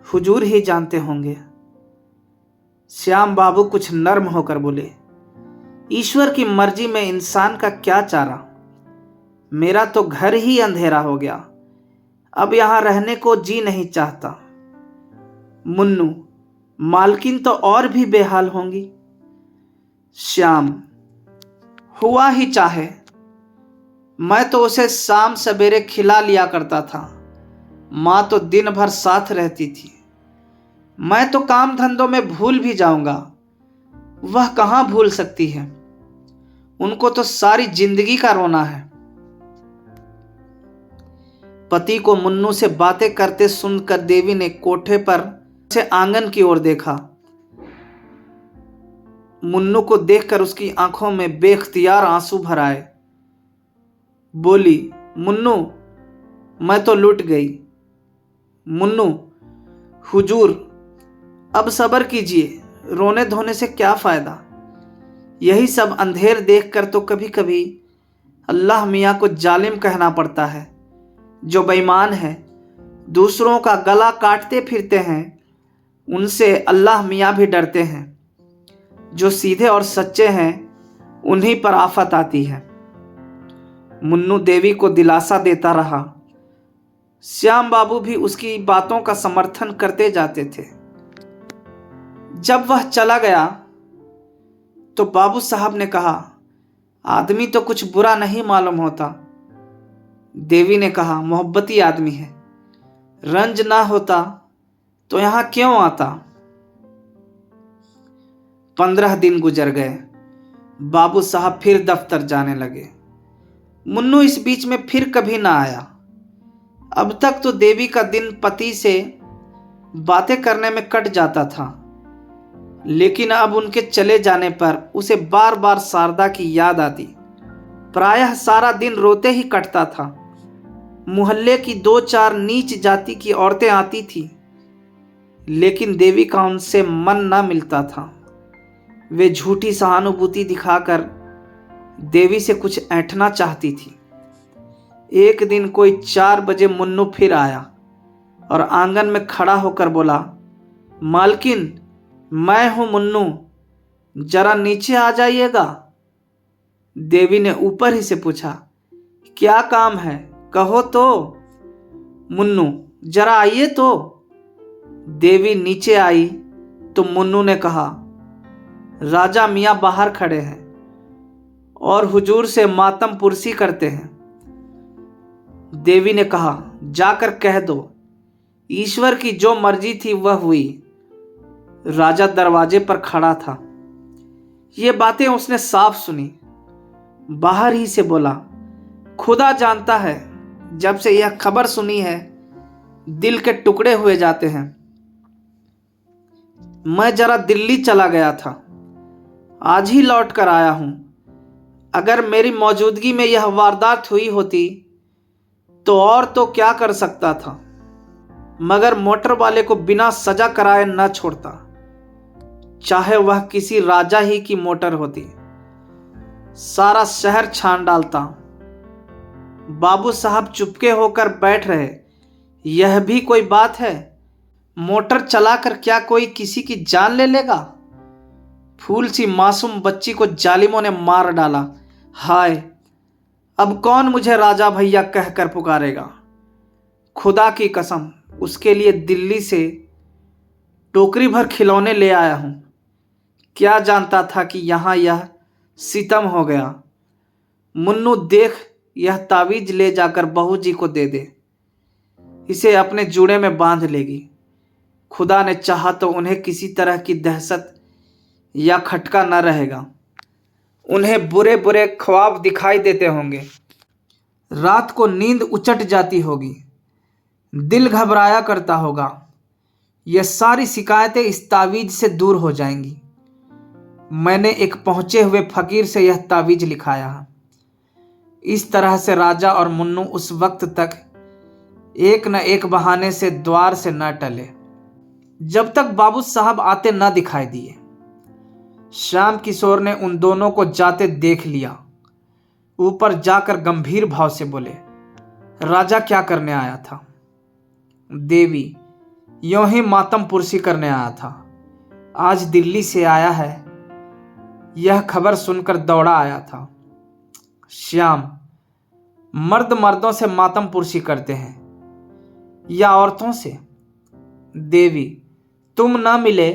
हुजूर ही जानते होंगे। श्याम बाबू कुछ नर्म होकर बोले, ईश्वर की मर्जी में इंसान का क्या चारा। मेरा तो घर ही अंधेरा हो गया। अब यहाँ रहने को जी नहीं चाहता। मुन्नू, मालकिन तो और भी बेहाल होंगी। श्याम, हुआ ही चाहे, मैं तो उसे शाम सवेरे खिला लिया करता था। माँ तो दिन भर साथ रहती थी। मैं तो काम धंधों में भूल भी जाऊंगा, वह कहाँ भूल सकती है। उनको तो सारी जिंदगी का रोना है। पति को मुन्नू से बातें करते सुनकर देवी ने कोठे पर से आंगन की ओर देखा। मुन्नू को देखकर उसकी आंखों में बेख्तियार आंसू भर आए। बोली, मुन्नू, मैं तो लुट गई। मुन्नू, हुजूर, अब सब्र कीजिए, रोने धोने से क्या फायदा। यही सब अंधेर देखकर तो कभी कभी अल्लाह मियाँ को जालिम कहना पड़ता है। जो बेईमान है, दूसरों का गला काटते फिरते हैं, उनसे अल्लाह मियाँ भी डरते हैं। जो सीधे और सच्चे हैं, उन्हीं पर आफत आती है। मुन्नू देवी को दिलासा देता रहा। श्याम बाबू भी उसकी बातों का समर्थन करते जाते थे। जब वह चला गया तो बाबू साहब ने कहा, आदमी तो कुछ बुरा नहीं मालूम होता। देवी ने कहा, मोहब्बती आदमी है, रंज ना होता तो यहां क्यों आता। 15 दिन गुजर गए। बाबू साहब फिर दफ्तर जाने लगे। मुन्नू इस बीच में फिर कभी ना आया। अब तक तो देवी का दिन पति से बातें करने में कट जाता था, लेकिन अब उनके चले जाने पर उसे बार बार शारदा की याद आती। प्रायः सारा दिन रोते ही कटता था। मोहल्ले की 2-4 नीच जाति की औरतें आती थी, लेकिन देवी का उनसे मन ना मिलता था। वे झूठी सहानुभूति दिखाकर देवी से कुछ ऐंठना चाहती थी। एक दिन कोई 4 बजे मुन्नू फिर आया और आंगन में खड़ा होकर बोला, मालकिन, मैं हूं मुन्नू, जरा नीचे आ जाइएगा। देवी ने ऊपर ही से पूछा, क्या काम है, कहो तो। मुन्नू, जरा आइए तो। देवी नीचे आई तो मुन्नू ने कहा, राजा मियाँ बाहर खड़े हैं और हुजूर से मातम पुरसी करते हैं। देवी ने कहा, जाकर कह दो, ईश्वर की जो मर्जी थी वह हुई। राजा दरवाजे पर खड़ा था। ये बातें उसने साफ सुनी। बाहर ही से बोला, खुदा जानता है, जब से यह खबर सुनी है दिल के टुकड़े हुए जाते हैं। मैं जरा दिल्ली चला गया था, आज ही लौट कर आया हूं। अगर मेरी मौजूदगी में यह वारदात हुई होती तो और तो क्या कर सकता था, मगर मोटर वाले को बिना सजा कराए न छोड़ता, चाहे वह किसी राजा ही की मोटर होती। सारा शहर छान डालता। बाबू साहब चुपके होकर बैठ रहे। यह भी कोई बात है? मोटर चलाकर क्या कोई किसी की जान ले लेगा? फूल सी मासूम बच्ची को जालिमों ने मार डाला। हाय, अब कौन मुझे राजा भैया कहकर पुकारेगा? खुदा की कसम, उसके लिए दिल्ली से टोकरी भर खिलौने ले आया हूं। क्या जानता था कि यहां यह सितम हो गया। मुन्नू, देख, यह तावीज ले जाकर बहू जी को दे दे, इसे अपने जूड़े में बांध लेगी। खुदा ने चाहा तो उन्हें किसी तरह की दहशत या खटका न रहेगा। उन्हें बुरे बुरे ख्वाब दिखाई देते होंगे, रात को नींद उचट जाती होगी, दिल घबराया करता होगा। यह सारी शिकायतें इस तावीज से दूर हो जाएंगी। मैंने एक पहुंचे हुए फकीर से यह तावीज लिखाया है। इस तरह से राजा और मुन्नू उस वक्त तक एक न एक बहाने से द्वार से न टले, जब तक बाबू साहब आते न दिखाई दिए। श्याम किशोर ने उन दोनों को जाते देख लिया। ऊपर जाकर गंभीर भाव से बोले, राजा क्या करने आया था? देवी, यों ही मातम पुरसी करने आया था। आज दिल्ली से आया है, यह खबर सुनकर दौड़ा आया था। श्याम, मर्द मर्दों से मातम पुरसी करते हैं, या औरतों से? देवी, तुम न मिले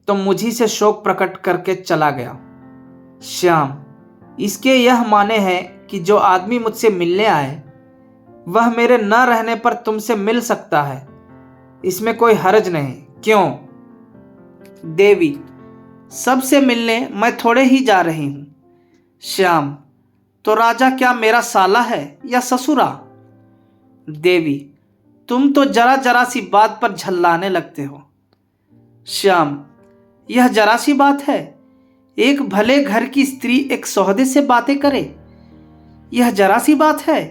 तो मुझी से शोक प्रकट करके चला गया। श्याम, इसके यह माने है कि जो आदमी मुझसे मिलने आए वह मेरे न रहने पर तुमसे मिल सकता है, इसमें कोई हर्ज नहीं, क्यों? देवी, सबसे मिलने मैं थोड़े ही जा रही हूं। श्याम, तो राजा क्या मेरा साला है या ससुरा? देवी, तुम तो जरा जरा सी बात पर झल्लाने लगते हो। श्याम, यह जरा सी बात है? एक भले घर की स्त्री एक सौदे से बातें करे, यह जरा सी बात है?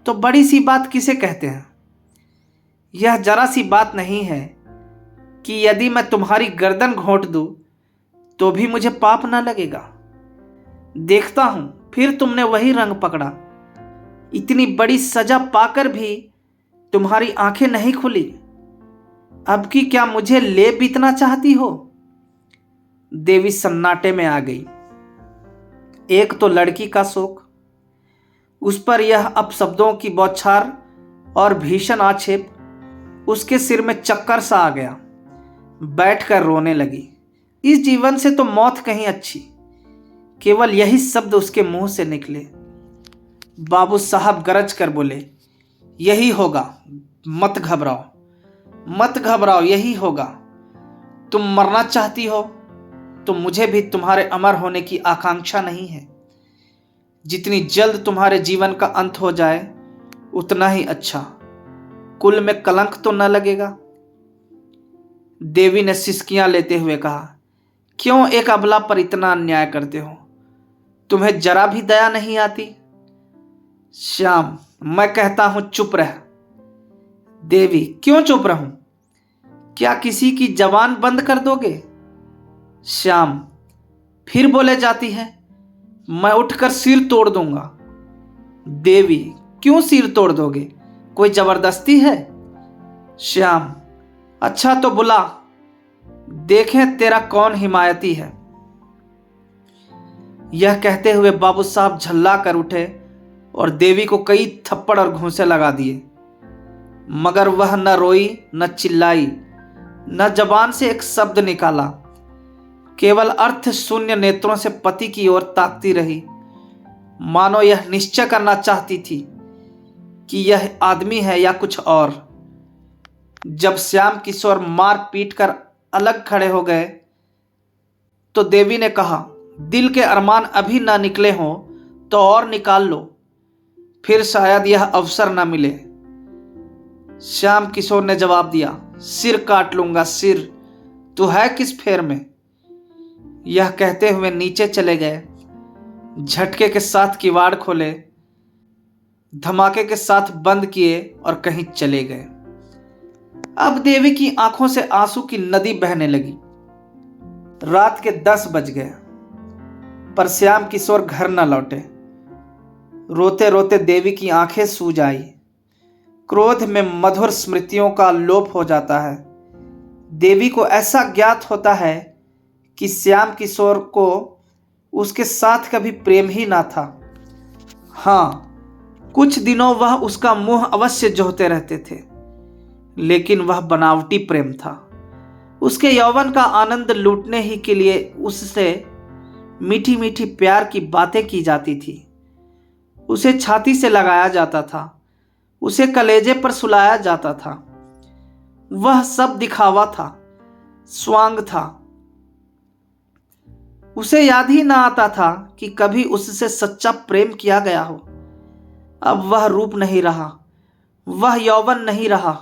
तो बड़ी सी बात किसे कहते हैं? यह जरा सी बात नहीं है कि यदि मैं तुम्हारी गर्दन घोंट दूं तो भी मुझे पाप ना लगेगा। देखता हूं फिर तुमने वही रंग पकड़ा। इतनी बड़ी सजा पाकर भी तुम्हारी आंखें नहीं खुली। अब की क्या मुझे ले बीतना चाहती हो? देवी सन्नाटे में आ गई। एक तो लड़की का शोक, उस पर यह अपशब्दों की बौछार और भीषण आक्षेप। उसके सिर में चक्कर सा आ गया। बैठकर रोने लगी। इस जीवन से तो मौत कहीं अच्छी। केवल यही शब्द उसके मुंह से निकले। बाबू साहब गरज कर बोले, यही होगा, मत घबराओ, मत घबराओ, यही होगा। तुम मरना चाहती हो तो मुझे भी तुम्हारे अमर होने की आकांक्षा नहीं है। जितनी जल्द तुम्हारे जीवन का अंत हो जाए उतना ही अच्छा। कुल में कलंक तो न लगेगा। देवी ने सिसकियां लेते हुए कहा, क्यों एक अबला पर इतना अन्याय करते हो? तुम्हें जरा भी दया नहीं आती? श्याम, मैं कहता हूं चुप रह। देवी, क्यों चुप रहूं? क्या किसी की जबान बंद कर दोगे? श्याम, फिर बोले जाती है, मैं उठकर सिर तोड़ दूंगा। देवी, क्यों सिर तोड़ दोगे? कोई जबरदस्ती है? श्याम, अच्छा तो बुला, देखें तेरा कौन हिमायती है। यह कहते हुए बाबू साहब झल्ला कर उठे और देवी को कई थप्पड़ और घूंसे लगा दिए, मगर वह न रोई न चिल्लाई, न जबान से एक शब्द निकाला। केवल अर्थ शून्य नेत्रों से पति की ओर ताकती रही, मानो यह निश्चय करना चाहती थी कि यह आदमी है या कुछ और। जब श्याम किशोर मार पीट कर अलग खड़े हो गए तो देवी ने कहा, दिल के अरमान अभी ना निकले हों तो और निकाल लो, फिर शायद यह अवसर ना मिले। श्याम किशोर ने जवाब दिया, सिर काट लूंगा, सिर। तू है किस फेर में? यह कहते हुए नीचे चले गए। झटके के साथ किवाड़ खोले, धमाके के साथ बंद किए और कहीं चले गए। अब देवी की आंखों से आंसू की नदी बहने लगी। रात के 10 बज गए पर श्याम किशोर घर न लौटे। रोते रोते देवी की आंखें सूज आई। क्रोध में मधुर स्मृतियों का लोप हो जाता है। देवी को ऐसा ज्ञात होता है कि श्याम किशोर को उसके साथ कभी प्रेम ही ना था। हाँ, कुछ दिनों वह उसका मुंह अवश्य जोहते रहते थे, लेकिन वह बनावटी प्रेम था। उसके यौवन का आनंद लूटने ही के लिए उससे मीठी मीठी प्यार की बातें की जाती थी। उसे छाती से लगाया जाता था, उसे कलेजे पर सुलाया जाता था। वह सब दिखावा था, स्वांग था। उसे याद ही ना आता था कि कभी उससे सच्चा प्रेम किया गया हो। अब वह रूप नहीं रहा, वह यौवन नहीं रहा,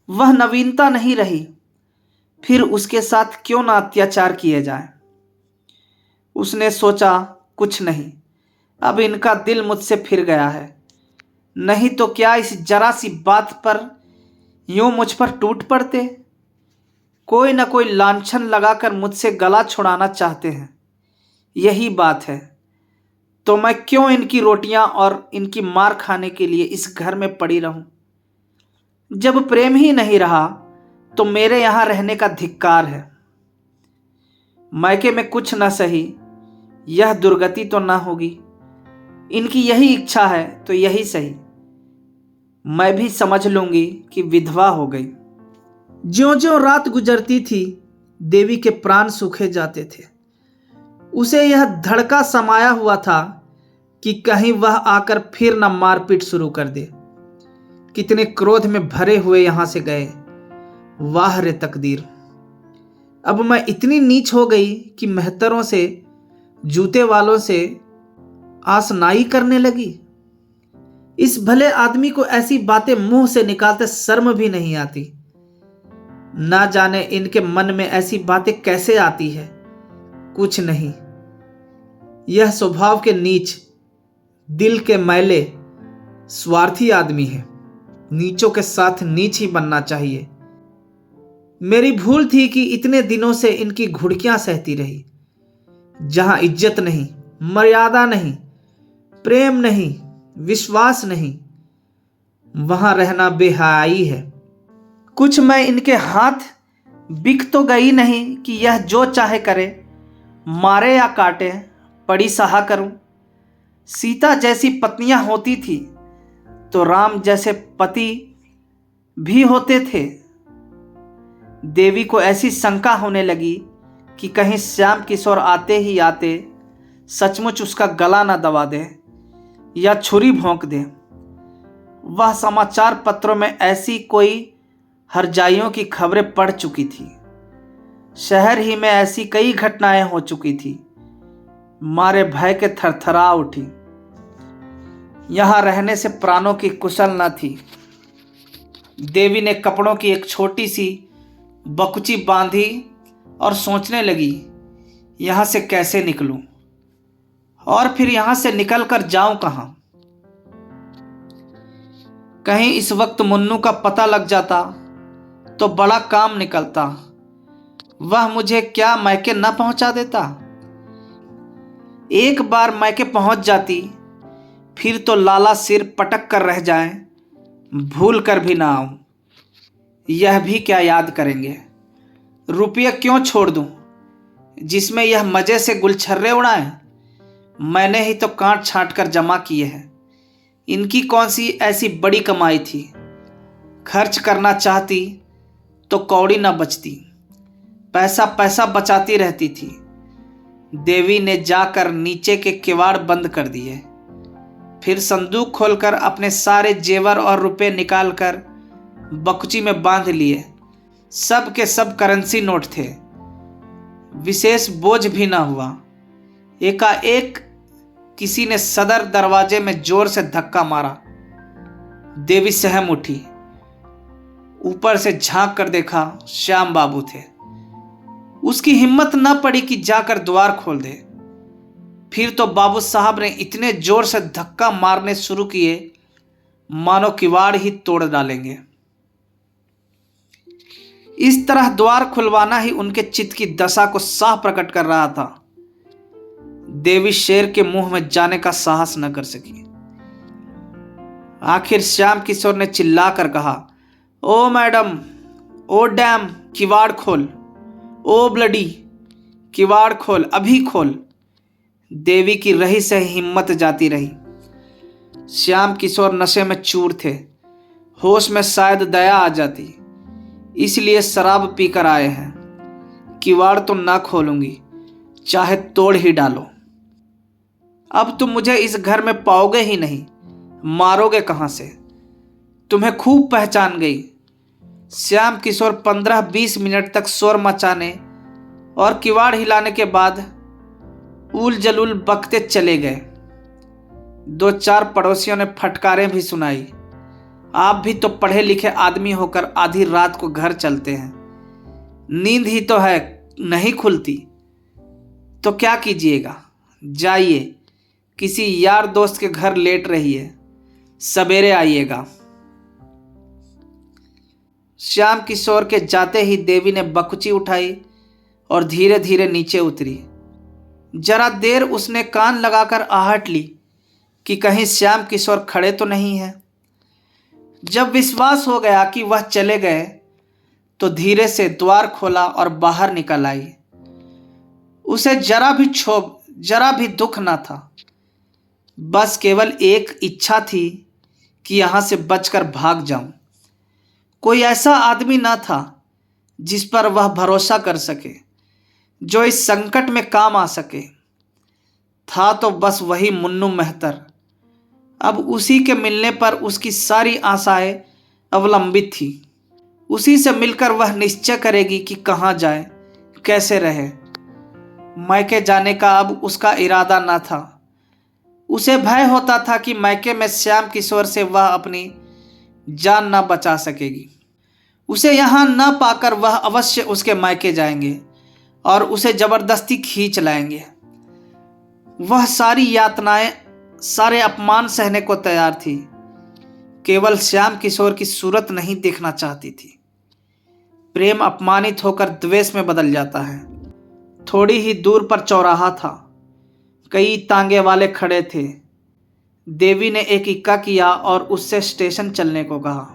वह नवीनता नहीं रही। फिर उसके साथ क्यों ना अत्याचार किए जाए? उसने सोचा, कुछ नहीं, अब इनका दिल मुझसे फिर गया है। नहीं तो क्या इस जरा सी बात पर यूं मुझ पर टूट पड़ते? कोई ना कोई लांछन लगाकर मुझसे गला छुड़ाना चाहते हैं, यही बात है। तो मैं क्यों इनकी रोटियां और इनकी मार खाने के लिए इस घर में पड़ी रहूं? जब प्रेम ही नहीं रहा तो मेरे यहां रहने का धिक्कार है। मायके में कुछ न सही, यह दुर्गति तो ना होगी। इनकी यही इच्छा है तो यही सही। मैं भी समझ लूंगी कि विधवा हो गई। ज्यों-ज्यों रात गुजरती थी, देवी के प्राण सूखे जाते थे। उसे यह धड़का समाया हुआ था कि कहीं वह आकर फिर न मारपीट शुरू कर दे। कितने क्रोध में भरे हुए यहां से गए। वाह रे तकदीर! अब मैं इतनी नीच हो गई कि मेहतरों से, जूते वालों से आसनाई करने लगी। इस भले आदमी को ऐसी बातें मुंह से निकालते शर्म भी नहीं आती। ना जाने इनके मन में ऐसी बातें कैसे आती है। कुछ नहीं, यह स्वभाव के नीच, दिल के मैले, स्वार्थी आदमी है। नीचों के साथ नीच ही बनना चाहिए। मेरी भूल थी कि इतने दिनों से इनकी घुड़कियां सहती रही। जहां इज्जत नहीं, मर्यादा नहीं, प्रेम नहीं, विश्वास नहीं, वहां रहना बेहयाई है। कुछ मैं इनके हाथ बिक तो गई नहीं कि यह जो चाहे करे, मारे या काटे, पड़ी सहा करूं। सीता जैसी पत्नियां होती थी तो राम जैसे पति भी होते थे। देवी को ऐसी शंका होने लगी कि कहीं श्याम किशोर आते ही आते सचमुच उसका गला न दबा दे या छुरी भोंक दे। वह समाचार पत्रों में ऐसी कोई हरजाइयों की खबरें पढ़ चुकी थी। शहर ही में ऐसी कई घटनाएं हो चुकी थी। मारे भय के थरथरा उठी। यहां रहने से प्राणों की कुशल न थी। देवी ने कपड़ों की एक छोटी सी बकुची बांधी और सोचने लगी, यहां से कैसे निकलूं और फिर यहां से निकलकर जाऊं कहां। कहीं इस वक्त मुन्नू का पता लग जाता तो बड़ा काम निकलता। वह मुझे क्या मैके न पहुंचा देता। एक बार मैके पहुंच जाती फिर तो लाला सिर पटक कर रह जाए, भूल कर भी ना आऊं। यह भी क्या याद करेंगे। रुपये क्यों छोड़ दूं जिसमें यह मजे से गुलछर्रे उड़ाएं। मैंने ही तो काट छांट कर जमा किए हैं। इनकी कौन सी ऐसी बड़ी कमाई थी। खर्च करना चाहती तो कौड़ी न बचती। पैसा पैसा बचाती रहती थी। देवी ने जाकर नीचे के किवाड़ बंद कर दिए। फिर संदूक खोलकर अपने सारे जेवर और रुपए निकालकर बकुची में बांध लिए। सब के सब करेंसी नोट थे। विशेष बोझ भी ना हुआ। एकाएक किसी ने सदर दरवाजे में जोर से धक्का मारा। देवी सहम उठी। ऊपर से झांक कर देखा, श्याम बाबू थे। उसकी हिम्मत न पड़ी कि जाकर द्वार खोल दे। फिर तो बाबू साहब ने इतने जोर से धक्का मारने शुरू किए मानो किवाड़ ही तोड़ डालेंगे। इस तरह द्वार खुलवाना ही उनके चित्त की दशा को साफ प्रकट कर रहा था। देवी शेर के मुंह में जाने का साहस न कर सकी। आखिर श्याम किशोर ने चिल्लाकर कहा, ओ मैडम, ओ डैम, किवाड़ खोल। ओ ब्लडी, किवाड़ खोल, अभी खोल। देवी की रही से हिम्मत जाती रही। श्याम किशोर नशे में चूर थे। होश में शायद दया आ जाती, इसलिए शराब पीकर आए हैं। किवाड़ तो ना खोलूंगी, चाहे तोड़ ही डालो। अब तुम मुझे इस घर में पाओगे ही नहीं। मारोगे कहां से? तुम्हें खूब पहचान गई। श्याम किशोर 15-20 मिनट तक शोर मचाने और किवाड़ हिलाने के बाद उल जलूल बकते चले गए। 2-4 पड़ोसियों ने फटकारें भी सुनाई। आप भी तो पढ़े लिखे आदमी होकर आधी रात को घर चलते हैं। नींद ही तो है, नहीं खुलती तो क्या कीजिएगा। जाइए, किसी यार दोस्त के घर लेट रहिए, सवेरे आइएगा। श्याम किशोर के जाते ही देवी ने बकुची उठाई और धीरे धीरे नीचे उतरी। जरा देर उसने कान लगाकर आहट ली कि कहीं श्याम किशोर खड़े तो नहीं है। जब विश्वास हो गया कि वह चले गए तो धीरे से द्वार खोला और बाहर निकल आई। उसे जरा भी क्षोभ, जरा भी दुख न था। बस केवल एक इच्छा थी कि यहाँ से बचकर भाग जाऊं। कोई ऐसा आदमी न था जिस पर वह भरोसा कर सके, जो इस संकट में काम आ सके। था तो बस वही मुन्नू मेहतर। अब उसी के मिलने पर उसकी सारी आशाएं अवलंबित थी। उसी से मिलकर वह निश्चय करेगी कि कहाँ जाए, कैसे रहे। मैके जाने का अब उसका इरादा न था। उसे भय होता था कि मैके में श्याम किशोर से वह अपनी जान न बचा सकेगी। उसे यहाँ न पाकर वह अवश्य उसके मैके जाएंगे और उसे जबरदस्ती खींच लाएंगे। वह सारी यातनाएं, सारे अपमान सहने को तैयार थी, केवल श्याम किशोर की सूरत नहीं देखना चाहती थी। प्रेम अपमानित होकर द्वेष में बदल जाता है। थोड़ी ही दूर पर चौराहा था। कई तांगे वाले खड़े थे। देवी ने एक इक्का किया और उससे स्टेशन चलने को कहा।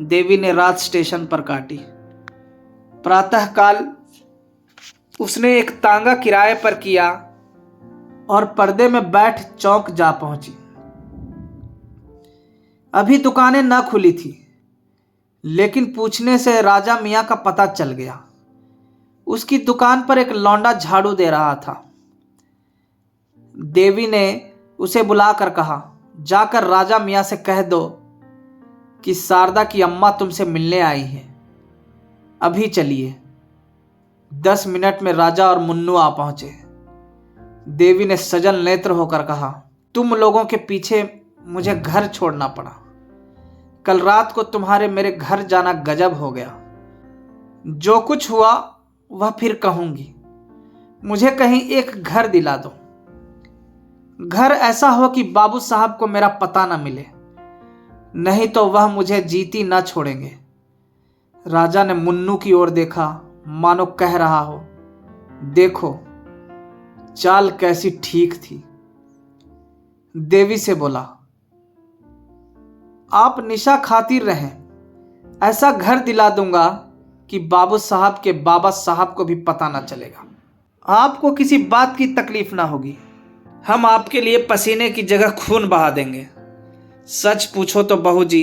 देवी ने रात स्टेशन पर काटी। प्रातःकाल उसने एक तांगा किराए पर किया और पर्दे में बैठ चौक जा पहुंची। अभी दुकानें न खुली थी, लेकिन पूछने से राजा मियाँ का पता चल गया। उसकी दुकान पर एक लौंडा झाड़ू दे रहा था। देवी ने उसे बुलाकर कहा, जाकर राजा मियाँ से कह दो कि शारदा की अम्मा तुमसे मिलने आई हैं। अभी चलिए। 10 मिनट में राजा और मुन्नू आ पहुंचे। देवी ने सजल नेत्र होकर कहा, तुम लोगों के पीछे मुझे घर छोड़ना पड़ा। कल रात को तुम्हारे मेरे घर जाना गजब हो गया। जो कुछ हुआ वह फिर कहूंगी। मुझे कहीं एक घर दिला दो। घर ऐसा हो कि बाबू साहब को मेरा पता न मिले, नहीं तो वह मुझे जीती न छोड़ेंगे। राजा ने मुन्नू की ओर देखा, मानो कह रहा हो, देखो चाल कैसी ठीक थी। देवी से बोला, आप निशा खातिर रहें। ऐसा घर दिला दूंगा कि बाबू साहब के बाबा साहब को भी पता ना चलेगा। आपको किसी बात की तकलीफ ना होगी। हम आपके लिए पसीने की जगह खून बहा देंगे। सच पूछो तो बहू जी,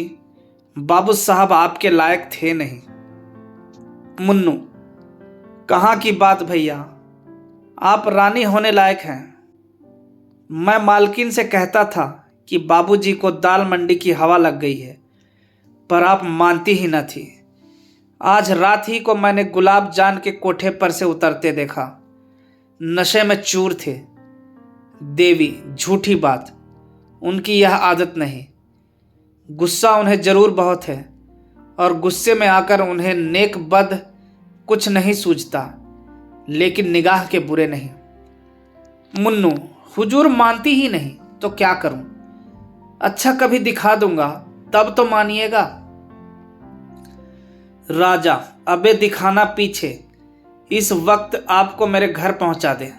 बाबू साहब आपके लायक थे नहीं। मुन्नू, कहाँ की बात भैया, आप रानी होने लायक हैं। मैं मालकिन से कहता था कि बाबूजी को दाल मंडी की हवा लग गई है, पर आप मानती ही न थी। आज रात ही को मैंने गुलाब जान के कोठे पर से उतरते देखा। नशे में चूर थे। देवी, झूठी बात, उनकी यह आदत नहीं। गुस्सा उन्हें जरूर बहुत है और गुस्से में आकर उन्हें नेक बद कुछ नहीं सूझता, लेकिन निगाह के बुरे नहीं। मुन्नू, हुजूर मानती ही नहीं तो क्या करूं? अच्छा कभी दिखा दूंगा, तब तो मानिएगा। राजा, अबे दिखाना पीछे। इस वक्त आपको मेरे घर पहुंचा दे।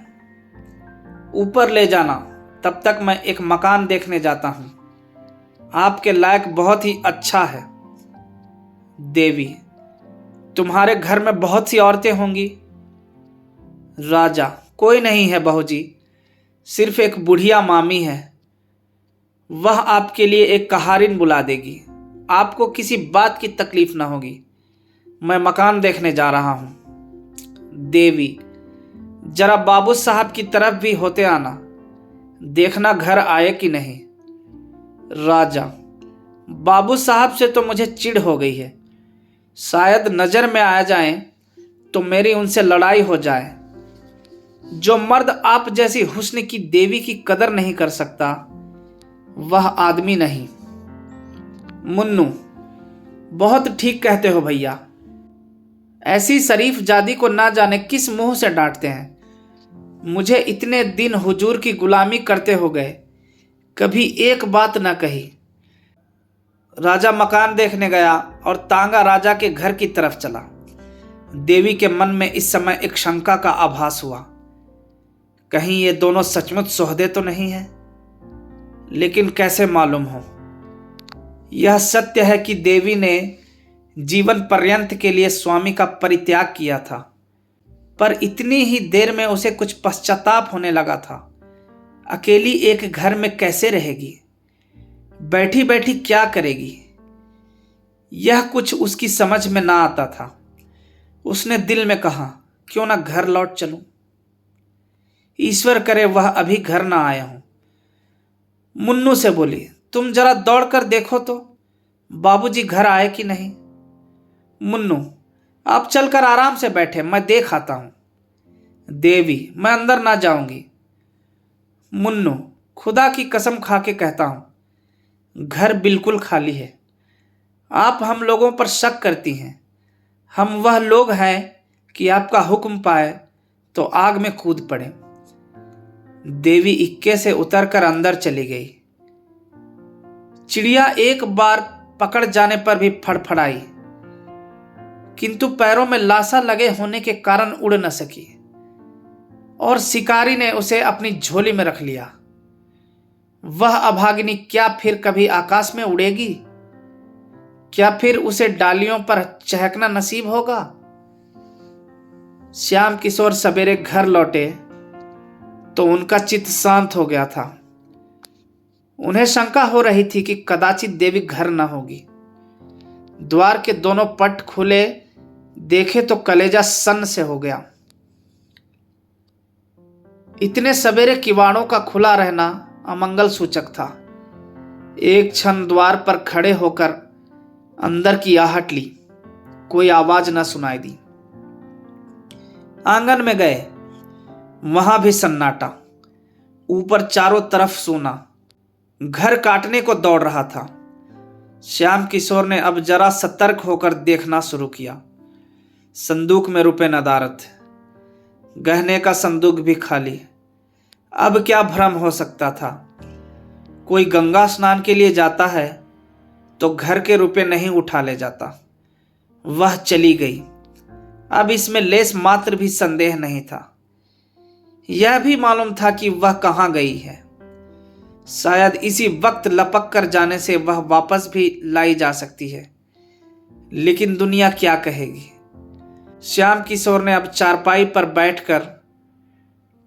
ऊपर ले जाना, तब तक मैं एक मकान देखने जाता हूं। आपके लायक बहुत ही अच्छा है। देवी, तुम्हारे घर में बहुत सी औरतें होंगी। राजा, कोई नहीं है बहू जी, सिर्फ एक बुढ़िया मामी है। वह आपके लिए एक कहारिन बुला देगी। आपको किसी बात की तकलीफ ना होगी। मैं मकान देखने जा रहा हूं। देवी, जरा बाबू साहब की तरफ भी होते आना, देखना घर आए कि नहीं। राजा, बाबू साहब से तो मुझे चिढ़ हो गई है। शायद नजर में आ जाएं तो मेरी उनसे लड़ाई हो जाए। जो मर्द आप जैसी हुस्न की देवी की कदर नहीं कर सकता, वह आदमी नहीं। मुन्नू, बहुत ठीक कहते हो भैया। ऐसी शरीफ जादी को ना जाने किस मुंह से डांटते हैं। मुझे इतने दिन हुजूर की गुलामी करते हो गए, कभी एक बात ना कही। राजा मकान देखने गया और तांगा राजा के घर की तरफ चला। देवी के मन में इस समय एक शंका का आभास हुआ। कहीं ये दोनों सचमुच सोहदे तो नहीं हैं? लेकिन कैसे मालूम हो? यह सत्य है कि देवी ने जीवन पर्यंत के लिए स्वामी का परित्याग किया था, पर इतनी ही देर में उसे कुछ पश्चाताप होने लगा था। अकेली एक घर में कैसे रहेगी? बैठी बैठी क्या करेगी, यह कुछ उसकी समझ में ना आता था। उसने दिल में कहा, क्यों ना घर लौट चलूं। ईश्वर करे वह अभी घर ना आया हूं। मुन्नू से बोली, तुम जरा दौड़ कर देखो तो बाबूजी घर आए कि नहीं। मुन्नू, आप चलकर आराम से बैठे, मैं देख आता हूं। देवी, मैं अंदर ना जाऊंगी। मुन्नू, खुदा की कसम खा के कहता हूं घर बिल्कुल खाली है। आप हम लोगों पर शक करती हैं। हम वह लोग हैं कि आपका हुक्म पाए तो आग में कूद पड़े। देवी इक्के से उतरकर अंदर चली गई। चिड़िया एक बार पकड़ जाने पर भी फड़फड़ाई, किंतु पैरों में लाशा लगे होने के कारण उड़ न सकी और शिकारी ने उसे अपनी झोली में रख लिया। वह अभागिनी क्या फिर कभी आकाश में उड़ेगी? क्या फिर उसे डालियों पर चहकना नसीब होगा? श्याम किशोर सवेरे घर लौटे तो उनका चित्त शांत हो गया था। उन्हें शंका हो रही थी कि कदाचित देवी घर न होगी। द्वार के दोनों पट खुले देखे तो कलेजा सन्न से हो गया। इतने सवेरे किवाड़ों का खुला रहना अमंगल सूचक था। एक क्षण द्वार पर खड़े होकर अंदर की आहट ली, कोई आवाज न सुनाई दी। आंगन में गए, वहां भी सन्नाटा, ऊपर चारों तरफ सोना। घर काटने को दौड़ रहा था। श्याम किशोर ने अब जरा सतर्क होकर देखना शुरू किया। संदूक में रुपए नदारत, गहने का संदूक भी खाली। अब क्या भ्रम हो सकता था? कोई गंगा स्नान के लिए जाता है तो घर के रुपए नहीं उठा ले जाता। वह चली गई। अब इसमें लेस मात्र भी संदेह नहीं था। यह भी मालूम था कि वह कहां गई है। शायद इसी वक्त लपक कर जाने से वह वापस भी लाई जा सकती है, लेकिन दुनिया क्या कहेगी। श्याम किशोर ने अब चारपाई पर बैठकर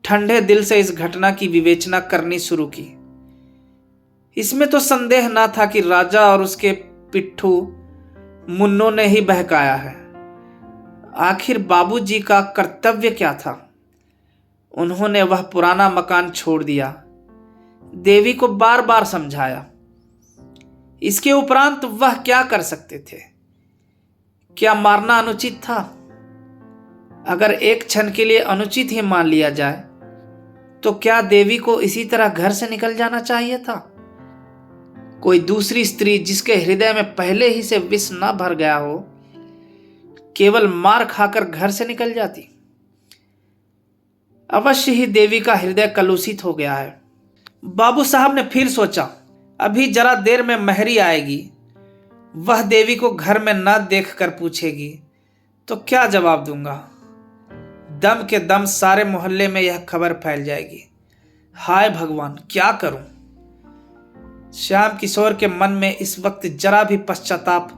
ठंडे दिल से इस घटना की विवेचना करनी शुरू की। इसमें तो संदेह न था कि राजा और उसके पिट्ठू मुन्नो ने ही बहकाया है। आखिर बाबूजी का कर्तव्य क्या था? उन्होंने वह पुराना मकान छोड़ दिया, देवी को बार बार समझाया। इसके उपरांत वह क्या कर सकते थे? क्या मारना अनुचित था? अगर एक क्षण के लिए अनुचित ही मान लिया जाए तो क्या देवी को इसी तरह घर से निकल जाना चाहिए था? कोई दूसरी स्त्री जिसके हृदय में पहले ही से विष न भर गया हो, केवल मार खाकर घर से निकल जाती। अवश्य ही देवी का हृदय कलुषित हो गया है। बाबू साहब ने फिर सोचा, अभी जरा देर में महरी आएगी। वह देवी को घर में न देखकर पूछेगी तो क्या जवाब दूंगा? दम के दम सारे मोहल्ले में यह खबर फैल जाएगी। हाय भगवान, क्या करूं? श्याम किशोर के मन में इस वक्त जरा भी पश्चाताप,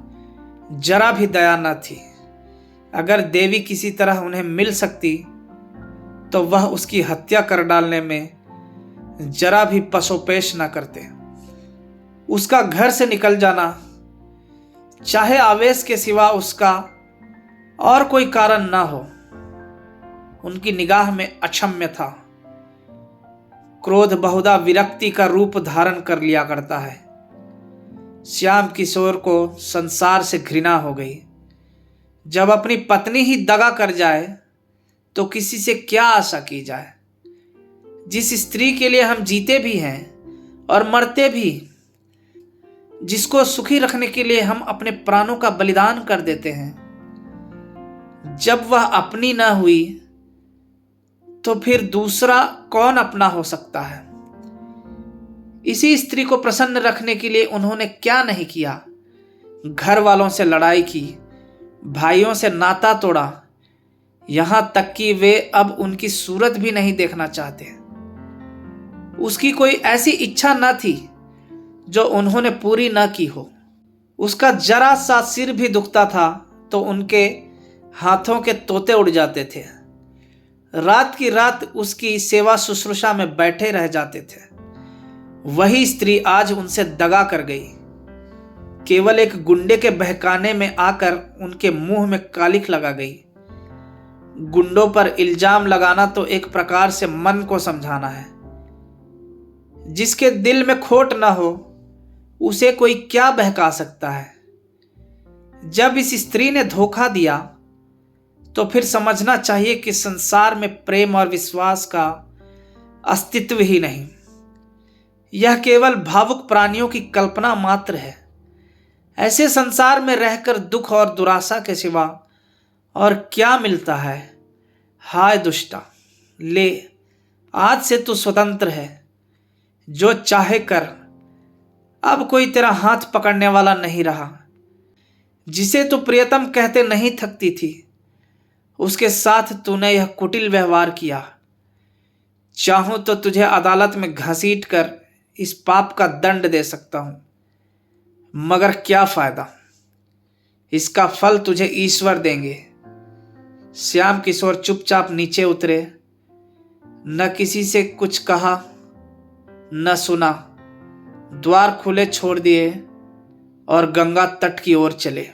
जरा भी दया न थी। अगर देवी किसी तरह उन्हें मिल सकती तो वह उसकी हत्या कर डालने में जरा भी पसोपेश न करते। उसका घर से निकल जाना, चाहे आवेश के सिवा उसका और कोई कारण ना हो, उनकी निगाह में अक्षम्य था। क्रोध बहुधा विरक्ति का रूप धारण कर लिया करता है। श्याम किशोर को संसार से घृणा हो गई। जब अपनी पत्नी ही दगा कर जाए तो किसी से क्या आशा की जाए? जिस स्त्री के लिए हम जीते भी हैं और मरते भी, जिसको सुखी रखने के लिए हम अपने प्राणों का बलिदान कर देते हैं, जब वह अपनी ना हुई तो फिर दूसरा कौन अपना हो सकता है? इसी स्त्री को प्रसन्न रखने के लिए उन्होंने क्या नहीं किया। घर वालों से लड़ाई की, भाइयों से नाता तोड़ा, यहां तक कि वे अब उनकी सूरत भी नहीं देखना चाहते। उसकी कोई ऐसी इच्छा न थी जो उन्होंने पूरी न की हो। उसका जरा सा सिर भी दुखता था तो उनके हाथों के तोते उड़ जाते थे। रात की रात उसकी सेवा शुश्रूषा में बैठे रह जाते थे। वही स्त्री आज उनसे दगा कर गई। केवल एक गुंडे के बहकाने में आकर उनके मुंह में कालिख लगा गई। गुंडों पर इल्जाम लगाना तो एक प्रकार से मन को समझाना है। जिसके दिल में खोट न हो उसे कोई क्या बहका सकता है। जब इस स्त्री ने धोखा दिया तो फिर समझना चाहिए कि संसार में प्रेम और विश्वास का अस्तित्व ही नहीं। यह केवल भावुक प्राणियों की कल्पना मात्र है। ऐसे संसार में रहकर दुख और दुराशा के सिवा और क्या मिलता है। हाय दुष्टा, ले आज से तू स्वतंत्र है। जो चाहे कर, अब कोई तेरा हाथ पकड़ने वाला नहीं रहा। जिसे तू प्रियतम कहते नहीं थकती थी, उसके साथ तूने यह कुटिल व्यवहार किया। चाहूं तो तुझे अदालत में घसीट कर इस पाप का दंड दे सकता हूं, मगर क्या फायदा। इसका फल तुझे ईश्वर देंगे। श्याम किशोर चुपचाप नीचे उतरे, न किसी से कुछ कहा न सुना। द्वार खुले छोड़ दिए और गंगा तट की ओर चले।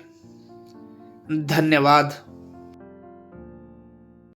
धन्यवाद।